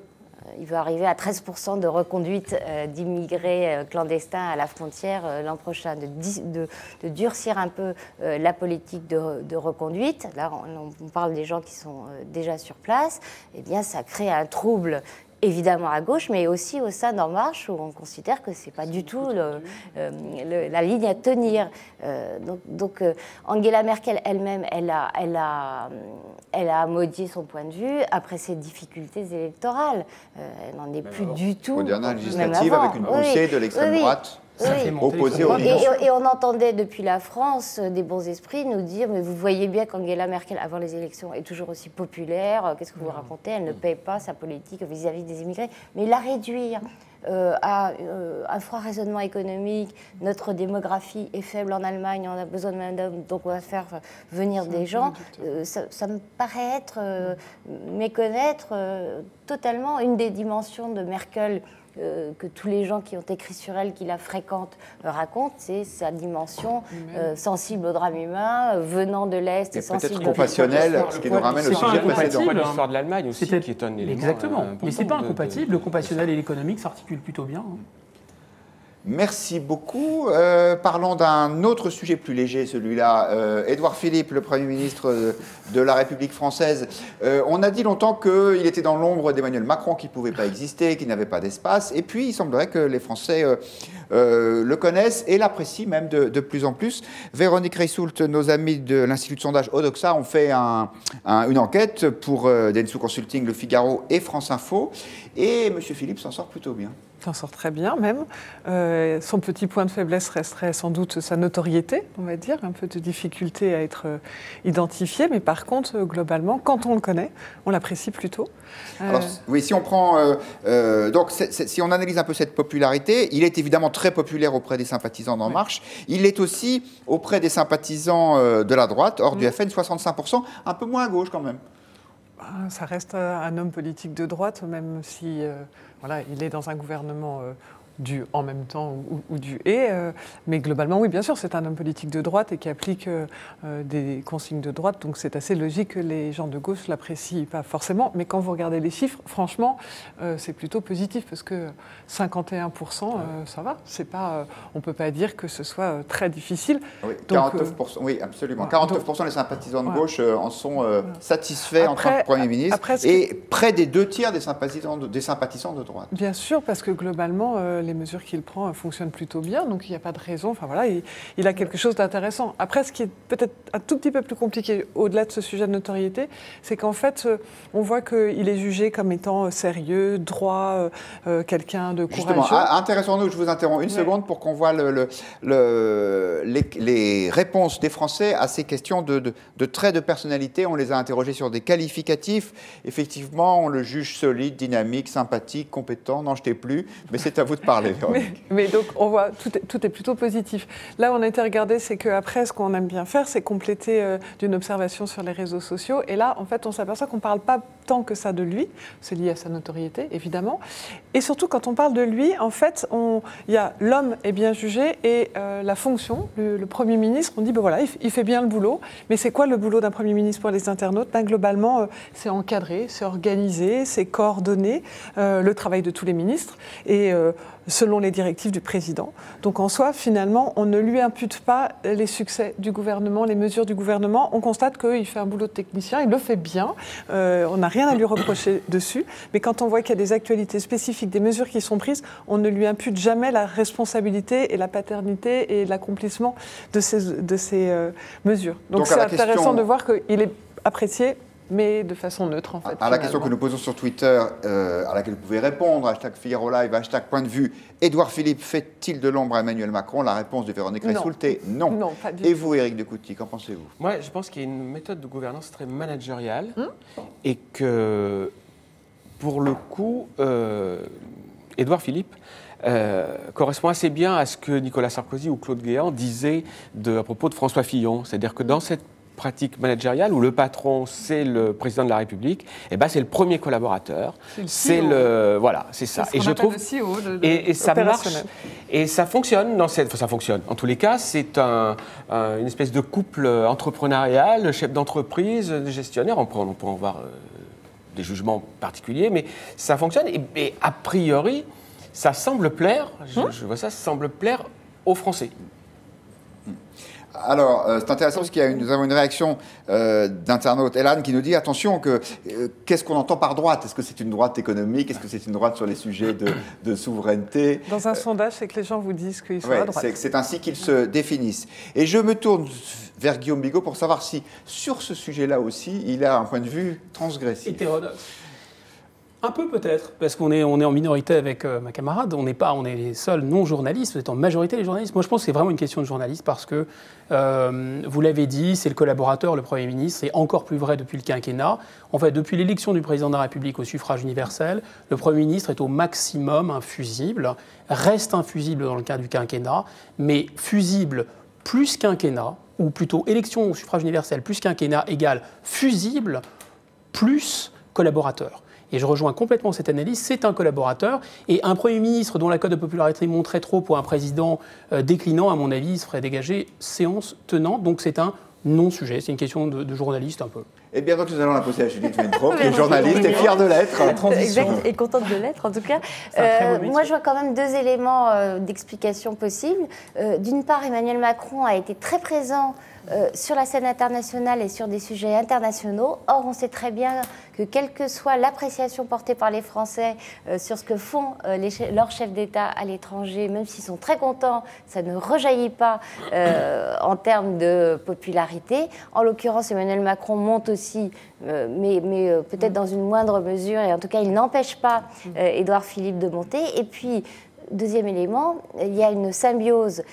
Il veut arriver à 13% de reconduite d'immigrés clandestins à la frontière l'an prochain, de durcir un peu la politique de reconduite. Là, on parle des gens qui sont déjà sur place. Eh bien, ça crée un trouble évidemment à gauche, mais aussi au sein d'En Marche, où on considère que ce n'est pas du tout la ligne à tenir. Donc Angela Merkel elle-même, elle a maudit son point de vue après ses difficultés électorales. Elle n'en est plus du tout. Aux dernières législatives, avec une poussée de l'extrême droite. Opposé au et on entendait depuis la France des bons esprits nous dire « Mais vous voyez bien qu'Angela Merkel, avant les élections, est toujours aussi populaire. Qu'est-ce que vous racontez? Elle ne paye pas sa politique vis-à-vis des immigrés. » Mais la réduire à un froid raisonnement économique, notre démographie est faible en Allemagne, on a besoin de main-d'œuvre, donc on va faire venir des gens, ça me paraît être méconnaître totalement une des dimensions de Merkel que tous les gens qui ont écrit sur elle, qui la fréquentent, racontent, c'est sa dimension sensible au drame humain, venant de l'Est et sensible... Peut-être compassionnel, ce qui nous ramène au sujet précédent. C'est l'histoire de l'Allemagne aussi, qui est un élément... Exactement, mais ce n'est pas incompatible, le compassionnel et l'économique s'articulent plutôt bien. Merci beaucoup. Parlons d'un autre sujet plus léger, celui-là. Édouard Philippe, le Premier ministre de la République française. On a dit longtemps qu'il était dans l'ombre d'Emmanuel Macron, qu'il ne pouvait pas exister, qu'il n'avait pas d'espace. Et puis, il semblerait que les Français le connaissent et l'apprécient même de plus en plus. Véronique Reissoult, nos amis de l'Institut de sondage Odoxa, ont fait une enquête pour Dentsu Consulting, Le Figaro et France Info. Et M. Philippe s'en sort plutôt bien. S'en sort très bien même. Son petit point de faiblesse resterait sans doute sa notoriété, on va dire, un peu de difficulté à être identifié, mais par contre, globalement, quand on le connaît, on l'apprécie plutôt. Alors, oui, si on prend, donc si on analyse un peu cette popularité, il est évidemment très populaire auprès des sympathisants d'En Marche. Il est aussi auprès des sympathisants de la droite, hors du FN, 65%, un peu moins à gauche quand même. Ça reste un homme politique de droite, même si voilà, il est dans un gouvernement du en même temps ou du et. Mais globalement, oui, bien sûr, c'est un homme politique de droite et qui applique des consignes de droite. Donc c'est assez logique que les gens de gauche l'apprécient pas forcément. Mais quand vous regardez les chiffres, franchement, c'est plutôt positif parce que 51%, ça va. C'est pas, on peut pas dire que ce soit très difficile. Oui, donc, 49%, oui, absolument. Voilà, 49% des sympathisants de voilà. gauche en sont satisfaits en tant que Premier ministre. Et près des 2 tiers des sympathisants de droite. Bien sûr, parce que globalement, les mesures qu'il prend fonctionnent plutôt bien, donc il n'y a pas de raison. Enfin voilà, il a quelque chose d'intéressant. Après, ce qui est peut-être un tout petit peu plus compliqué, au-delà de ce sujet de notoriété, c'est qu'en fait, on voit qu'il est jugé comme étant sérieux, droit, quelqu'un de courageux. Justement, intéressons-nous, je vous interromps une seconde pour qu'on voit les réponses des Français à ces questions de traits de personnalité. On les a interrogés sur des qualificatifs. Effectivement, on le juge solide, dynamique, sympathique, compétent, n'en jetez plus, mais c'est à vous de parler. Mais donc, on voit, tout est plutôt positif. Là où on a été regardé, c'est qu'après, ce qu'on aime bien faire, c'est compléter d'une observation sur les réseaux sociaux. Et là, en fait, on s'aperçoit qu'on ne parle pas tant que ça de lui. C'est lié à sa notoriété, évidemment. Et surtout, quand on parle de lui, en fait, il y a l'homme est bien jugé et la fonction, le Premier ministre, on dit, ben voilà, il fait bien le boulot. Mais c'est quoi le boulot d'un Premier ministre pour les internautes? Ben, globalement, c'est encadré, c'est organisé, c'est coordonné, le travail de tous les ministres. Et selon les directives du président. Donc en soi, finalement, on ne lui impute pas les succès du gouvernement, les mesures du gouvernement. On constate qu'il fait un boulot de technicien, il le fait bien, on n'a rien à lui reprocher dessus. Mais quand on voit qu'il y a des actualités spécifiques, des mesures qui sont prises, on ne lui impute jamais la responsabilité et la paternité et l'accomplissement de ces mesures. Donc c'est intéressant de voir qu'il est apprécié, mais de façon neutre, en fait. À la question que nous posons sur Twitter, à laquelle vous pouvez répondre, #Figaro Live, #Point de vue, Édouard Philippe fait-il de l'ombre à Emmanuel Macron? La réponse de Véronique Ressoulté, non. Non, pas du tout. Et vous, Éric de Coutty, qu'en pensez-vous? Moi, je pense qu'il y a une méthode de gouvernance très managériale et que, pour le coup, Édouard Philippe correspond assez bien à ce que Nicolas Sarkozy ou Claude Guéant disaient à propos de François Fillon. C'est-à-dire que dans cette pratique managériale où le patron c'est le président de la République, et ben c'est le premier collaborateur, c'est le voilà, c'est ça. Et je trouve le CEO et ça marche et ça fonctionne ça fonctionne. En tous les cas, c'est une espèce de couple entrepreneurial, chef d'entreprise, gestionnaire. On peut en voir des jugements particuliers, mais ça fonctionne et a priori, ça semble plaire. Je vois ça semble plaire aux Français. Alors, c'est intéressant parce nous avons une réaction d'internaute, Elan, qui nous dit, attention, qu'est-ce qu'on entend par droite? Est-ce que c'est une droite économique? Est-ce que c'est une droite sur les sujets de souveraineté? Dans un sondage, c'est que les gens vous disent qu'ils sont à droite. C'est ainsi qu'ils se définissent. Et je me tourne vers Guillaume Bigot pour savoir si, sur ce sujet-là aussi, il a un point de vue transgressif. Hétérodoxe. Un peu peut-être, parce qu'on est en minorité avec ma camarade, on est les seuls non-journalistes, vous êtes en majorité les journalistes. Moi je pense que c'est vraiment une question de journaliste parce que, vous l'avez dit, c'est le collaborateur, le Premier ministre, c'est encore plus vrai depuis le quinquennat. En fait, depuis l'élection du Président de la République au suffrage universel, le Premier ministre est au maximum infusible, reste infusible dans le cadre du quinquennat, mais fusible plus quinquennat, ou plutôt élection au suffrage universel plus quinquennat égale fusible plus collaborateur. Et je rejoins complètement cette analyse, c'est un collaborateur. Et un Premier ministre dont la cote de popularité monterait trop pour un président déclinant, à mon avis, il se ferait dégager séance tenante. Donc c'est un non-sujet, c'est une question de journaliste un peu. Eh bien, donc nous allons la poser à Judith Vintraud, qui est journaliste et fière de l'être. Exact, et contente de l'être en tout cas. Moi, je vois quand même deux éléments d'explication possibles. D'une part, Emmanuel Macron a été très présent sur la scène internationale et sur des sujets internationaux. Or, on sait très bien que quelle que soit l'appréciation portée par les Français sur ce que font leurs chefs d'État à l'étranger, même s'ils sont très contents, ça ne rejaillit pas en termes de popularité. En l'occurrence, Emmanuel Macron monte aussi, mais peut-être dans une moindre mesure, et en tout cas, il n'empêche pas Édouard Philippe de monter. Et puis, deuxième élément, il y a une symbiose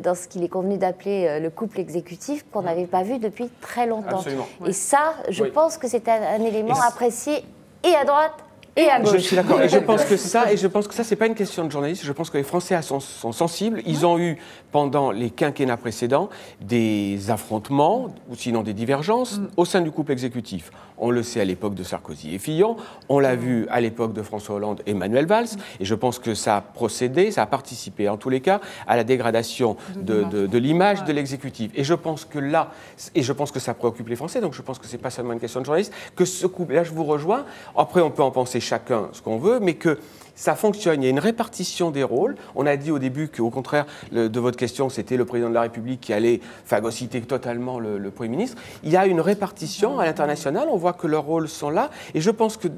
dans ce qu'il est convenu d'appeler le couple exécutif qu'on n'avait pas vu depuis très longtemps. Absolument. Et ça, je pense que c'est un élément apprécié et à droite et à gauche. Je suis d'accord. Et je pense que ça, c'est pas une question de journaliste. Je pense que les Français sont sensibles. Ils ont eu, pendant les quinquennats précédents, des affrontements, ou sinon des divergences, au sein du couple exécutif. On le sait à l'époque de Sarkozy et Fillon, on l'a vu à l'époque de François Hollande et Manuel Valls, et je pense que ça a procédé, ça a participé, en tous les cas, à la dégradation de l'image de l'exécutif. Et je pense que là, et je pense que ça préoccupe les Français, donc je pense que c'est pas seulement une question de journaliste, que ce couple, là je vous rejoins, après on peut en penser chacun ce qu'on veut, mais que ça fonctionne, il y a une répartition des rôles. On a dit au début qu'au contraire de votre question, c'était le président de la République qui allait phagocyter totalement le Premier ministre. Il y a une répartition à l'international, on voit que leurs rôles sont là, et je pense que,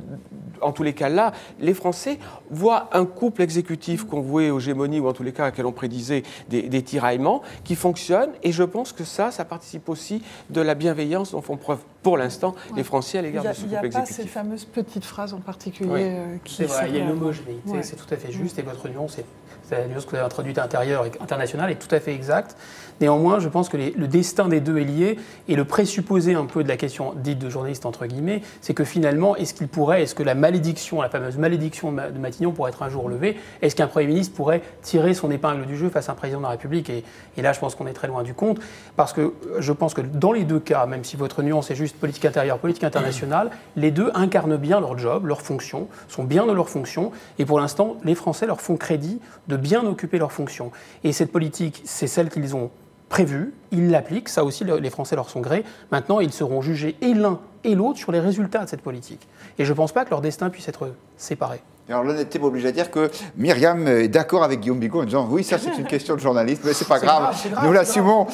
en tous les cas là, les Français voient un couple exécutif convoué aux gémonies, ou en tous les cas à laquelle on prédisait des tiraillements, qui fonctionne, et je pense que ça participe aussi de la bienveillance dont font preuve pour l'instant les Français à l'égard de ce couple exécutif. Il n'y a pas ces fameuses petites phrases en particulier qui c'est vrai, il y a une homogénéité, c'est tout à fait juste, et votre nuance, c'est la nuance que vous avez introduite intérieure et internationale, est tout à fait exacte. Néanmoins, je pense que le destin des deux est lié, et le présupposé un peu de la question dite de journaliste, entre guillemets, c'est que finalement, est-ce que la malédiction, la fameuse malédiction de Matignon pourrait être un jour levée? Est-ce qu'un Premier ministre pourrait tirer son épingle du jeu face à un président de la République? Et là, je pense qu'on est très loin du compte, parce que je pense que dans les deux cas, même si votre nuance est juste politique intérieure, politique internationale, les deux incarnent bien leur job, leur fonction, sont bien dans leur fonction, et pour l'instant, les Français leur font crédit de bien occuper leur fonction. Et cette politique, c'est celle qu'ils ont prévue, ils l'appliquent, ça aussi les Français leur sont gré. Maintenant, ils seront jugés et l'un et l'autre sur les résultats de cette politique. Et je ne pense pas que leur destin puisse être séparé. Alors l'honnêteté m'oblige à dire que Myriam est d'accord avec Guillaume Bigot en disant oui, ça c'est une question de journaliste, mais c'est pas grave, nous l'assumons.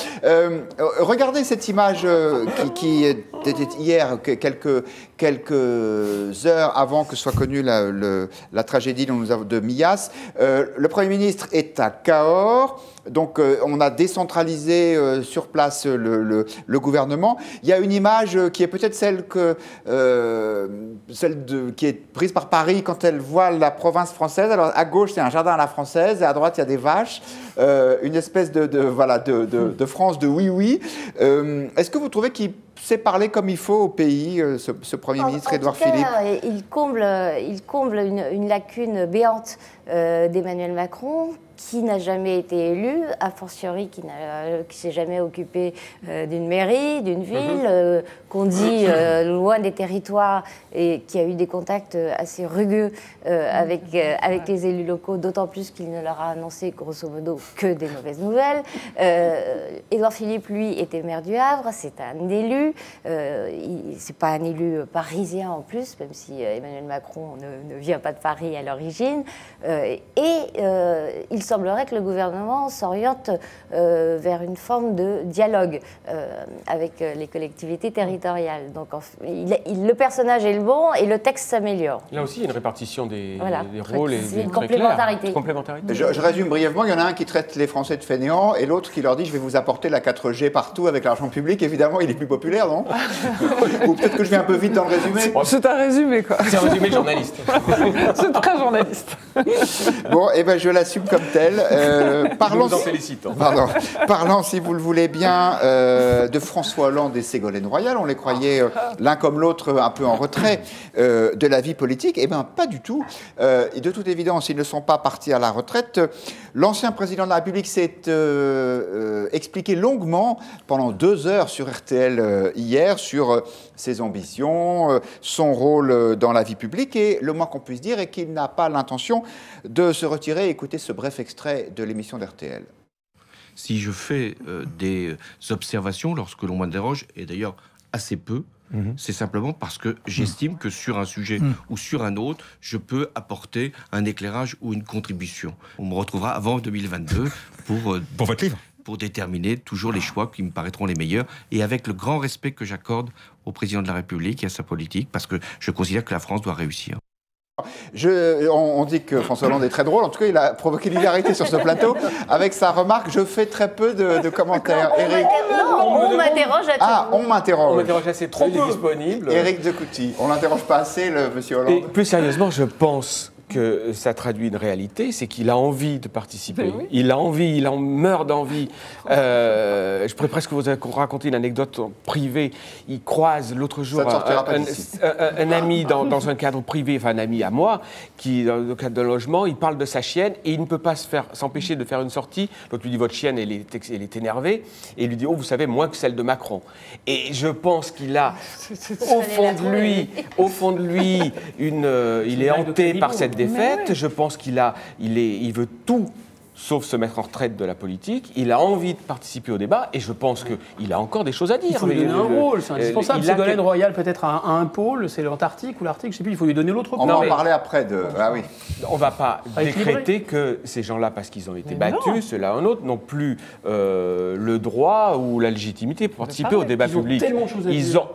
Regardez cette image qui était hier, quelques heures avant que soit connue la tragédie de Millas. Le Premier ministre est à Cahors, donc on a décentralisé sur place le gouvernement. Il y a une image qui est peut-être celle qui est prise par Paris quand elle voit la province française. Alors à gauche c'est un jardin à la française et à droite il y a des vaches, une espèce de France de oui. Est-ce que vous trouvez qu'il sait parler comme il faut au pays, ce Premier ministre Édouard Philippe? Il comble une lacune béante d'Emmanuel Macron, qui n'a jamais été élu, a fortiori qui ne s'est jamais occupé d'une mairie, d'une ville, qu'on dit loin des territoires et qui a eu des contacts assez rugueux avec les élus locaux, d'autant plus qu'il ne leur a annoncé grosso modo que des mauvaises nouvelles. Édouard Philippe, lui, était maire du Havre, c'est un élu, c'est pas un élu parisien en plus, même si Emmanuel Macron ne vient pas de Paris à l'origine, il semblerait que le gouvernement s'oriente vers une forme de dialogue avec les collectivités territoriales. Donc le personnage est le bon et le texte s'améliore. Là aussi, il y a une répartition des rôles et une complémentarité. Je résume brièvement, il y en a un qui traite les Français de fainéants et l'autre qui leur dit je vais vous apporter la 4G partout avec l'argent public. Évidemment, il est plus populaire, non? Ou peut-être que je vais un peu vite dans le résumé. C'est un résumé, quoi. C'est un résumé journaliste. C'est très journaliste. Bon, et ben je l'assume comme tel. Parlons, nous en félicitons. Parlons, si vous le voulez bien, de François Hollande et Ségolène Royal. On les croyait l'un comme l'autre un peu en retrait de la vie politique. Eh bien, pas du tout. Et de toute évidence, ils ne sont pas partis à la retraite. L'ancien président de la République s'est expliqué longuement pendant 2 heures sur RTL hier sur ses ambitions, son rôle dans la vie publique. Et le moins qu'on puisse dire est qu'il n'a pas l'intention de se retirer et écouter ce bref extrait de l'émission d'RTL. Si je fais des observations lorsque l'on m'interroge, et d'ailleurs assez peu, c'est simplement parce que j'estime que sur un sujet ou sur un autre, je peux apporter un éclairage ou une contribution. On me retrouvera avant 2022 pour votre livre, pour déterminer toujours les choix qui me paraîtront les meilleurs, et avec le grand respect que j'accorde au président de la République et à sa politique, parce que je considère que la France doit réussir. On dit que François Hollande est très drôle. En tout cas, il a provoqué l'hilarité sur ce plateau avec sa remarque. Je fais très peu de commentaires. Eric, on m'interroge à tout. Ah, on m'interroge. On m'interroge assez trop. Il est disponible. Eric Zekouti. On l'interroge pas assez, le monsieur Hollande. Et plus sérieusement, je pense que ça traduit une réalité, c'est qu'il a envie de participer. Ben oui. Il a envie, il en meurt d'envie. Je pourrais presque vous raconter une anecdote privée. Il croise l'autre jour un ami dans un cadre privé, enfin un ami à moi, qui dans le cadre d'un logement, il parle de sa chienne et il ne peut pas s'empêcher de faire une sortie. L'autre lui dit, votre chienne, elle est énervée. Et il lui dit, oh, vous savez, moins que celle de Macron. Et je pense qu'il a, au fond de lui, il est hanté par cette défaite. Je pense qu'il veut tout sauf se mettre en retraite de la politique. Il a envie de participer au débat et je pense qu'il a encore des choses à dire. Il faut lui donner un rôle, c'est indispensable. Ségolène Royal peut-être a un pôle, c'est l'Antarctique ou l'Arctique, je ne sais plus, il faut lui donner l'autre pôle. On va en parler après Ah oui. On ne va pas décréter que ces gens-là, parce qu'ils ont été battus, ceux-là un autre, n'ont plus le droit ou la légitimité pour participer au débat public. Ils ont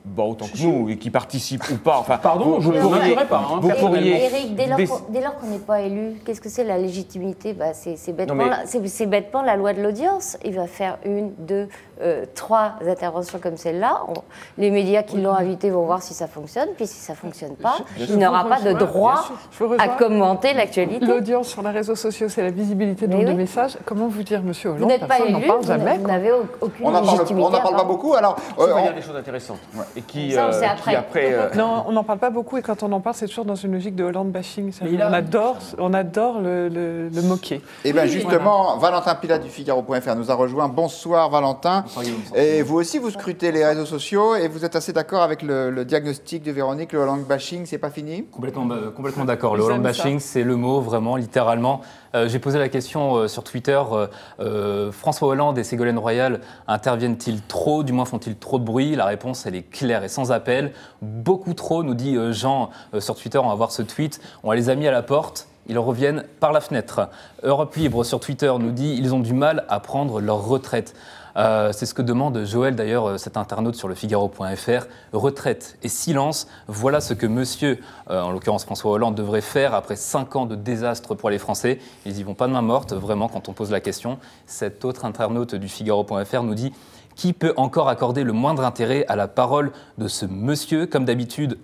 bon, autant que nous, et qui participent ou pas. Enfin, pardon, je ne vous répondrai pas. Vous pourriez... Éric, dès lors qu'on n'est pas élu, qu'est-ce que c'est la légitimité? C'est bêtement la loi de l'audience. Il va faire 1, 2, 3 interventions comme celle-là. Les médias qui l'ont invité vont voir si ça fonctionne. Puis si ça ne fonctionne pas, il n'aura pas de droit à commenter l'actualité. L'audience sur les réseaux sociaux, c'est la visibilité de messages. Comment vous dire, monsieur Hollande? Vous n'êtes pas élu, vous n'avez aucune légitimité. On n'en parle pas beaucoup. Alors, il y a des choses intéressantes. Ouais. Et qui après non, on n'en parle pas beaucoup et quand on en parle, c'est toujours dans une logique de Hollande bashing. On adore le moquer. Et bien justement, Valentin Pilat du Figaro.fr nous a rejoint. Bonsoir Valentin. Bonsoir, et vous aussi, vous scrutez les réseaux sociaux et vous êtes assez d'accord avec le diagnostic de Véronique, le Hollande bashing, c'est pas fini? Complètement d'accord. Le Hollande bashing, c'est le mot vraiment, littéralement. J'ai posé la question sur Twitter, François Hollande et Ségolène Royal interviennent-ils trop, du moins font-ils trop de bruit? La réponse, elle est claire et sans appel. Beaucoup trop, nous dit Jean sur Twitter, on va voir ce tweet. On les a mis à la porte, ils reviennent par la fenêtre. Europe Libre sur Twitter nous dit ils ont du mal à prendre leur retraite. C'est ce que demande Joël, d'ailleurs, cet internaute sur le Figaro.fr. Retraite et silence, voilà ce que monsieur, en l'occurrence François Hollande, devrait faire après 5 ans de désastre pour les Français. Ils n'y vont pas de main morte, vraiment, quand on pose la question. Cet autre internaute du Figaro.fr nous dit « Qui peut encore accorder le moindre intérêt à la parole de ce monsieur ?» Comme d'habitude,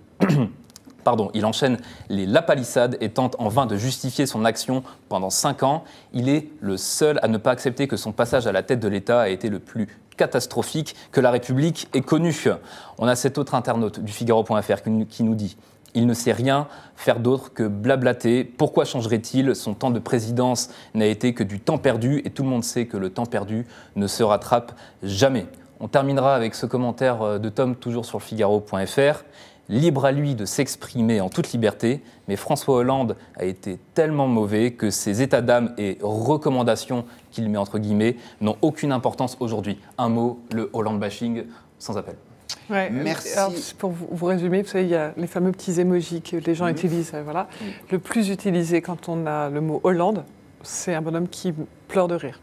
il enchaîne les lapalissades et tente en vain de justifier son action pendant 5 ans. Il est le seul à ne pas accepter que son passage à la tête de l'État a été le plus catastrophique que la République ait connu. On a cet autre internaute du Figaro.fr qui nous dit « Il ne sait rien faire d'autre que blablater. Pourquoi changerait-il? Son temps de présidence n'a été que du temps perdu et tout le monde sait que le temps perdu ne se rattrape jamais. » On terminera avec ce commentaire de Tom, toujours sur le Figaro.fr. Libre à lui de s'exprimer en toute liberté, mais François Hollande a été tellement mauvais que ses états d'âme et recommandations qu'il met entre guillemets n'ont aucune importance aujourd'hui. Un mot, le Hollande bashing, sans appel. Ouais, merci. Alors, pour vous résumer, vous savez, il y a les fameux petits émojis que les gens utilisent. Voilà. Le plus utilisé quand on a le mot Hollande, c'est un bonhomme qui pleure de rire.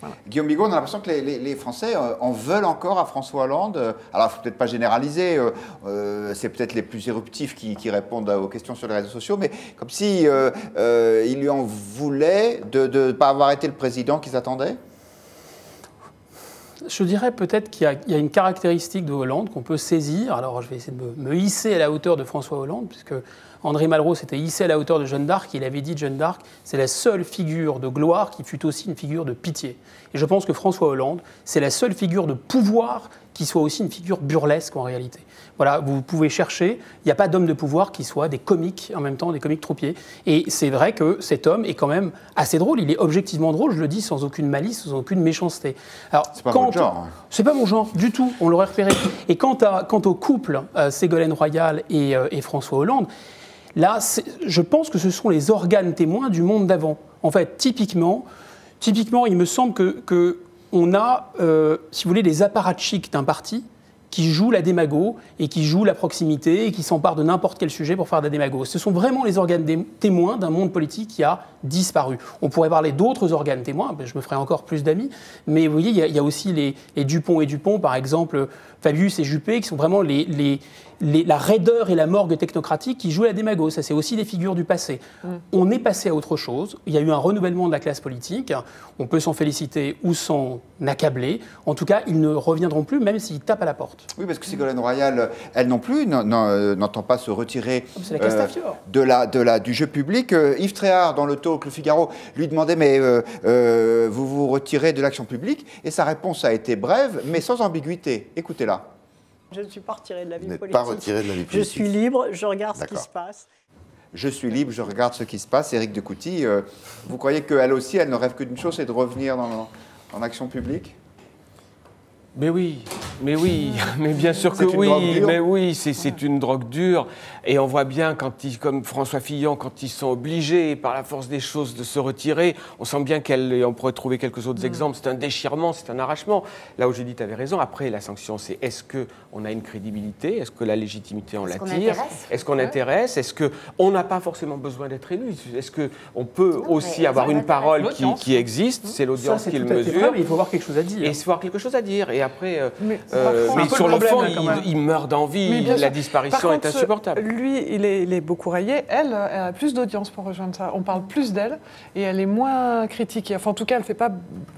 Voilà. Guillaume Bigot, on a l'impression que les Français en veulent encore à François Hollande. Alors, il ne faut peut-être pas généraliser, c'est peut-être les plus éruptifs qui répondent aux questions sur les réseaux sociaux, mais comme si ils lui en voulaient de ne pas avoir été le président qu'ils attendaient. Je dirais peut-être qu'il y a une caractéristique de Hollande qu'on peut saisir. Alors, je vais essayer de me hisser à la hauteur de François Hollande, puisque André Malraux s'était hissé à la hauteur de Jeanne d'Arc. Il avait dit de Jeanne d'Arc, c'est la seule figure de gloire qui fut aussi une figure de pitié. Et je pense que François Hollande, c'est la seule figure de pouvoir qui soit aussi une figure burlesque en réalité. Voilà, vous pouvez chercher, il n'y a pas d'homme de pouvoir qui soit des comiques en même temps, des comiques troupiers. Et c'est vrai que cet homme est quand même assez drôle, il est objectivement drôle, je le dis sans aucune malice, sans aucune méchanceté. Alors, c'est pas mon genre. C'est pas mon genre du tout, on l'aurait repéré. Et quant au couple Ségolène Royal et François Hollande, là, je pense que ce sont les organes témoins du monde d'avant. En fait, typiquement, il me semble qu'on a, si vous voulez, les apparatchiks d'un parti qui jouent la démago et qui jouent la proximité et qui s'emparent de n'importe quel sujet pour faire de la démago. Ce sont vraiment les organes témoins d'un monde politique qui a disparu. On pourrait parler d'autres organes témoins, je me ferai encore plus d'amis, mais vous voyez, il y a aussi les Dupont et Dupont, par exemple, Fabius et Juppé, qui sont vraiment les la raideur et la morgue technocratique qui jouent à la démago. Ça, c'est aussi des figures du passé. On est passé à autre chose. Il y a eu un renouvellement de la classe politique. On peut s'en féliciter ou s'en accabler. En tout cas, ils ne reviendront plus, même s'ils tapent à la porte. Oui, parce que Ségolène Royal, elle non plus, n'entend pas se retirer du jeu public. Yves Tréhard, dans le talk Le Figaro, lui demandait, mais vous vous retirez de l'action publique? Et sa réponse a été brève, mais sans ambiguïté. Écoutez-la. Je ne suis pas retirée de la vie politique. Pas retirée de la vie politique. Je suis libre, je regarde ce qui se passe. Je suis libre, je regarde ce qui se passe. Éric de Coutty, vous croyez qu'elle aussi, elle ne rêve que d'une chose, c'est de revenir dans l'action publique? Mais oui, mais bien sûr que oui, mais oui, c'est une drogue dure. Et on voit bien, comme François Fillon, quand ils sont obligés, par la force des choses, de se retirer, on sent bien on pourrait trouver quelques autres exemples. C'est un déchirement, c'est un arrachement. Là où Judith avait raison, après, la sanction, c'est est-ce qu'on a une crédibilité? Est-ce que la légitimité, on l'attire? Est-ce qu'on intéresse? Est-ce qu'on n'a pas forcément besoin d'être élu? Est-ce qu'on peut aussi avoir une parole qui existe? C'est l'audience qui le mesure. Il faut avoir quelque chose à dire. Et il faut avoir quelque chose à dire. Et après, mais sur le fond, il meurt d'envie, la disparition est insupportable. Lui, il est beaucoup rayé. Elle a plus d'audience pour rejoindre ça. On parle plus d'elle et elle est moins critiquée. Enfin, en tout cas, elle ne fait pas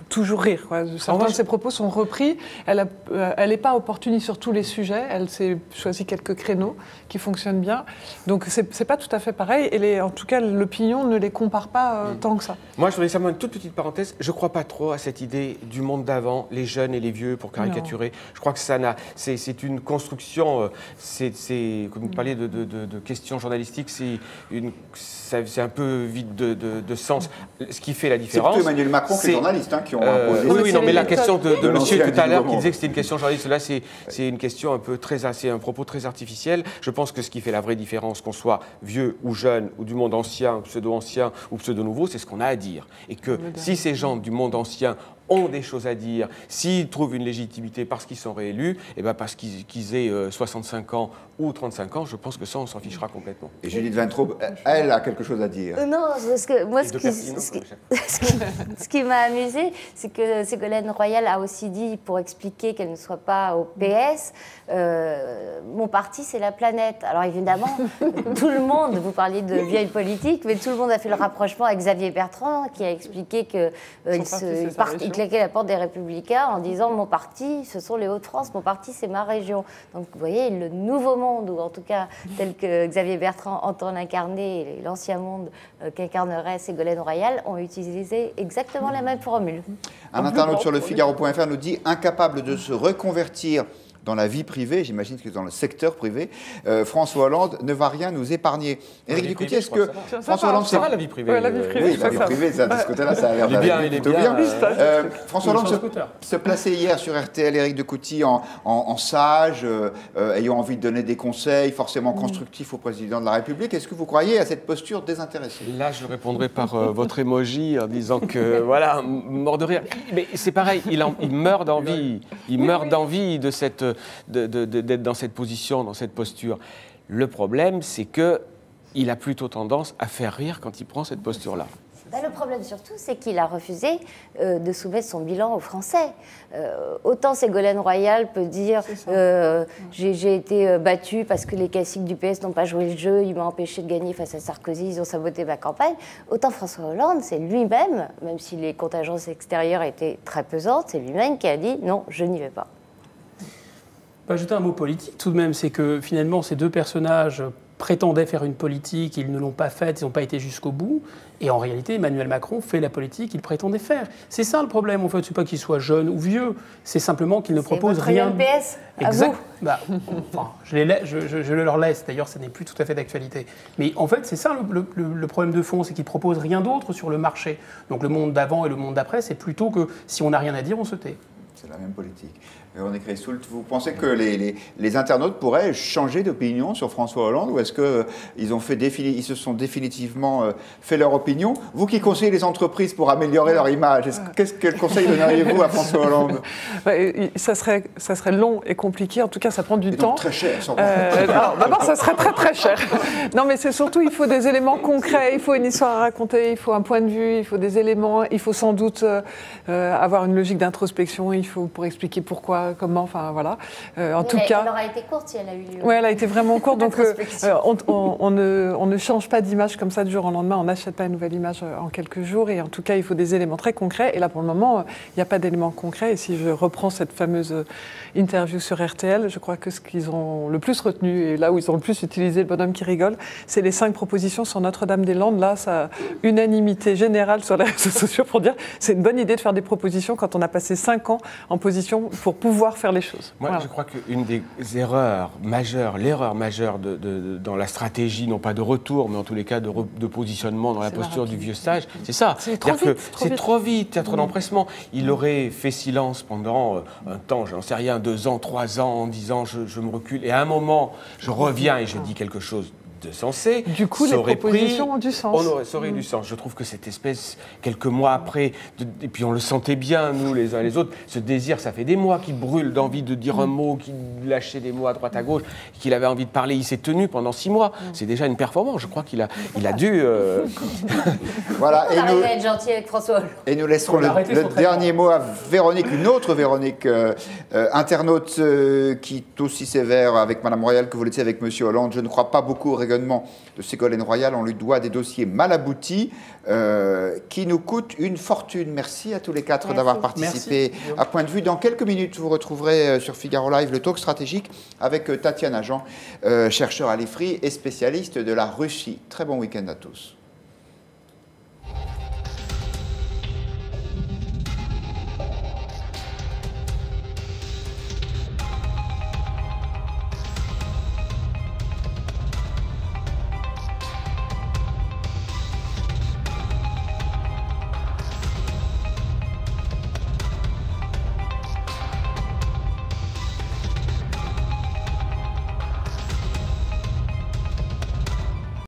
toujours rire, quoi. Certains de ses propos sont repris. Elle n'est pas opportuniste sur tous les sujets. Elle s'est choisi quelques créneaux qui fonctionnent bien. Donc, c'est pas tout à fait pareil. Et en tout cas, l'opinion ne les compare pas tant que ça. Moi, je voudrais simplement une toute petite parenthèse. Je ne crois pas trop à cette idée du monde d'avant, les jeunes et les vieux, pour caricaturer. Je crois que c'est une construction, comme vous parliez de questions journalistiques, c'est un peu vide de sens. Ce qui fait la différence. C'est plutôt Emmanuel Macron que les journalistes qui ont imposé. Oui, non, mais la question de monsieur tout à l'heure qui disait que c'était une question journaliste, là c'est une question un propos très artificiel. Je pense que ce qui fait la vraie différence, qu'on soit vieux ou jeune, ou du monde ancien, pseudo-ancien ou pseudo-nouveau, c'est ce qu'on a à dire. Et que si ces gens du monde ancien ont des choses à dire, s'ils trouvent une légitimité parce qu'ils sont réélus, et ben parce qu'ils aient 65 ans ou 35 ans, je pense que ça, on s'en fichera complètement. Et Judith Weintraub, elle a quelque chose à dire. Non, parce que moi, ce qui m'a amusé, c'est que Ségolène Royal a aussi dit, pour expliquer qu'elle ne soit pas au PS, mon parti, c'est la planète. Alors évidemment, tout le monde, vous parliez de vieille politique, mais tout le monde a fait le rapprochement avec Xavier Bertrand, qui a expliqué qu'il claquait la porte des Républicains en disant « mon parti, ce sont les Hauts-de-France, mon parti, c'est ma région ». Donc vous voyez, le nouveau monde, ou en tout cas tel que Xavier Bertrand entend l'incarner, et l'ancien monde qu'incarnerait Ségolène Royal, ont utilisé exactement la même formule. Un internaute sur le Figaro.fr nous dit « incapable de se reconvertir ». Dans la vie privée, j'imagine que dans le secteur privé, François Hollande ne va rien nous épargner. Éric Ducoutier, est-ce que François Hollande... Ça va, la vie privée. Oui, la vie privée, oui, la vie privée, ça, de ce côté-là, ça a l'air d'aller plutôt bien. François Hollande se plaçait hier sur RTL, Éric Ducoutier, en sage, ayant envie de donner des conseils forcément constructifs au président de la République. Est-ce que vous croyez à cette posture désintéressée? Là, je répondrai par votre emoji en disant que, voilà, mort de rire. Mais c'est pareil, il meurt d'envie. Il meurt d'envie de cette... d'être dans cette position, dans cette posture. Le problème, c'est qu'il a plutôt tendance à faire rire quand il prend cette posture-là. Le problème surtout, c'est qu'il a refusé de soumettre son bilan aux Français. Autant Ségolène Royal peut dire j'ai été battue parce que les classiques du PS n'ont pas joué le jeu, ils m'ont empêché de gagner face à Sarkozy, ils ont saboté ma campagne. Autant François Hollande, c'est lui-même, même si les contingences extérieures étaient très pesantes, c'est lui-même qui a dit non, je n'y vais pas. Je peux ajouter un mot politique tout de même, c'est que finalement ces deux personnages prétendaient faire une politique, ils ne l'ont pas faite, ils n'ont pas été jusqu'au bout, et en réalité Emmanuel Macron fait la politique qu'il prétendait faire. C'est ça le problème, en fait, c'est pas qu'il soit jeune ou vieux, c'est simplement qu'il ne propose rien. PS, exact. Je le leur laisse, d'ailleurs ça n'est plus tout à fait d'actualité. Mais en fait c'est ça le problème de fond, c'est qu'il ne propose rien d'autre sur le marché. Donc le monde d'avant et le monde d'après, c'est plutôt que si on n'a rien à dire, on se tait. C'est la même politique. René Cressoult, vous pensez que les internautes pourraient changer d'opinion sur François Hollande, ou est-ce qu'ils se sont définitivement fait leur opinion? Vous qui conseillez les entreprises pour améliorer leur image, quel conseil donneriez-vous à François Hollande? Ça serait long et compliqué, en tout cas ça prend du temps. Très cher, sans d'abord ça serait très très cher. Non mais c'est surtout, il faut des éléments concrets, il faut une histoire à raconter, il faut un point de vue, il faut des éléments, il faut sans doute avoir une logique d'introspection, il pour expliquer pourquoi, comment, enfin voilà. En tout cas, elle aura été courte si elle a eu lieu. Oui, elle a été vraiment courte, donc on ne change pas d'image comme ça du jour au lendemain, on n'achète pas une nouvelle image en quelques jours, et en tout cas, il faut des éléments très concrets, et là, pour le moment, il n'y a pas d'éléments concrets, et si je reprends cette fameuse interview sur RTL, je crois que ce qu'ils ont le plus retenu, et là où ils ont le plus utilisé le bonhomme qui rigole, c'est les 5 propositions sur Notre-Dame-des-Landes. Là, ça a unanimité générale sur les réseaux sociaux pour dire c'est une bonne idée de faire des propositions quand on a passé 5 ans en position pour pouvoir faire les choses. Moi, voilà. Je crois qu'une des erreurs majeures, l'erreur majeure dans la stratégie, non pas de retour, mais en tous les cas de positionnement dans la posture du vieux sage, c'est ça. C'est trop vite. C'est trop vite, il y a trop d'empressement. Il aurait fait silence pendant un temps, je n'en sais rien, 2 ans, 3 ans, en disant je me recule, et à un moment, je reviens et je dis quelque chose de sensé. Du coup, les propositions ont du sens. Ça aurait du sens. Je trouve que cette espèce, quelques mois après, et puis on le sentait bien, nous, les uns et les autres, ce désir, ça fait des mois qu'il brûle d'envie de dire un mot, qu'il lâchait des mots à droite à gauche, qu'il avait envie de parler. Il s'est tenu pendant 6 mois. C'est déjà une performance. Je crois qu'il a dû... Voilà. On arrive à être gentil avec François Hollande. Et nous laisserons le dernier mot à Véronique, une autre Véronique, internaute qui est aussi sévère avec Mme Royal que vous l'étiez avec M. Hollande. Je ne crois pas beaucoup au rayonnement de Ségolène Royal. On lui doit des dossiers mal aboutis qui nous coûtent une fortune. Merci à tous les 4 d'avoir participé à Point de vue. Dans quelques minutes, vous retrouverez sur Figaro Live le talk stratégique avec Tatiana Jean, chercheur à l'IFRI et spécialiste de la Russie. Très bon week-end à tous.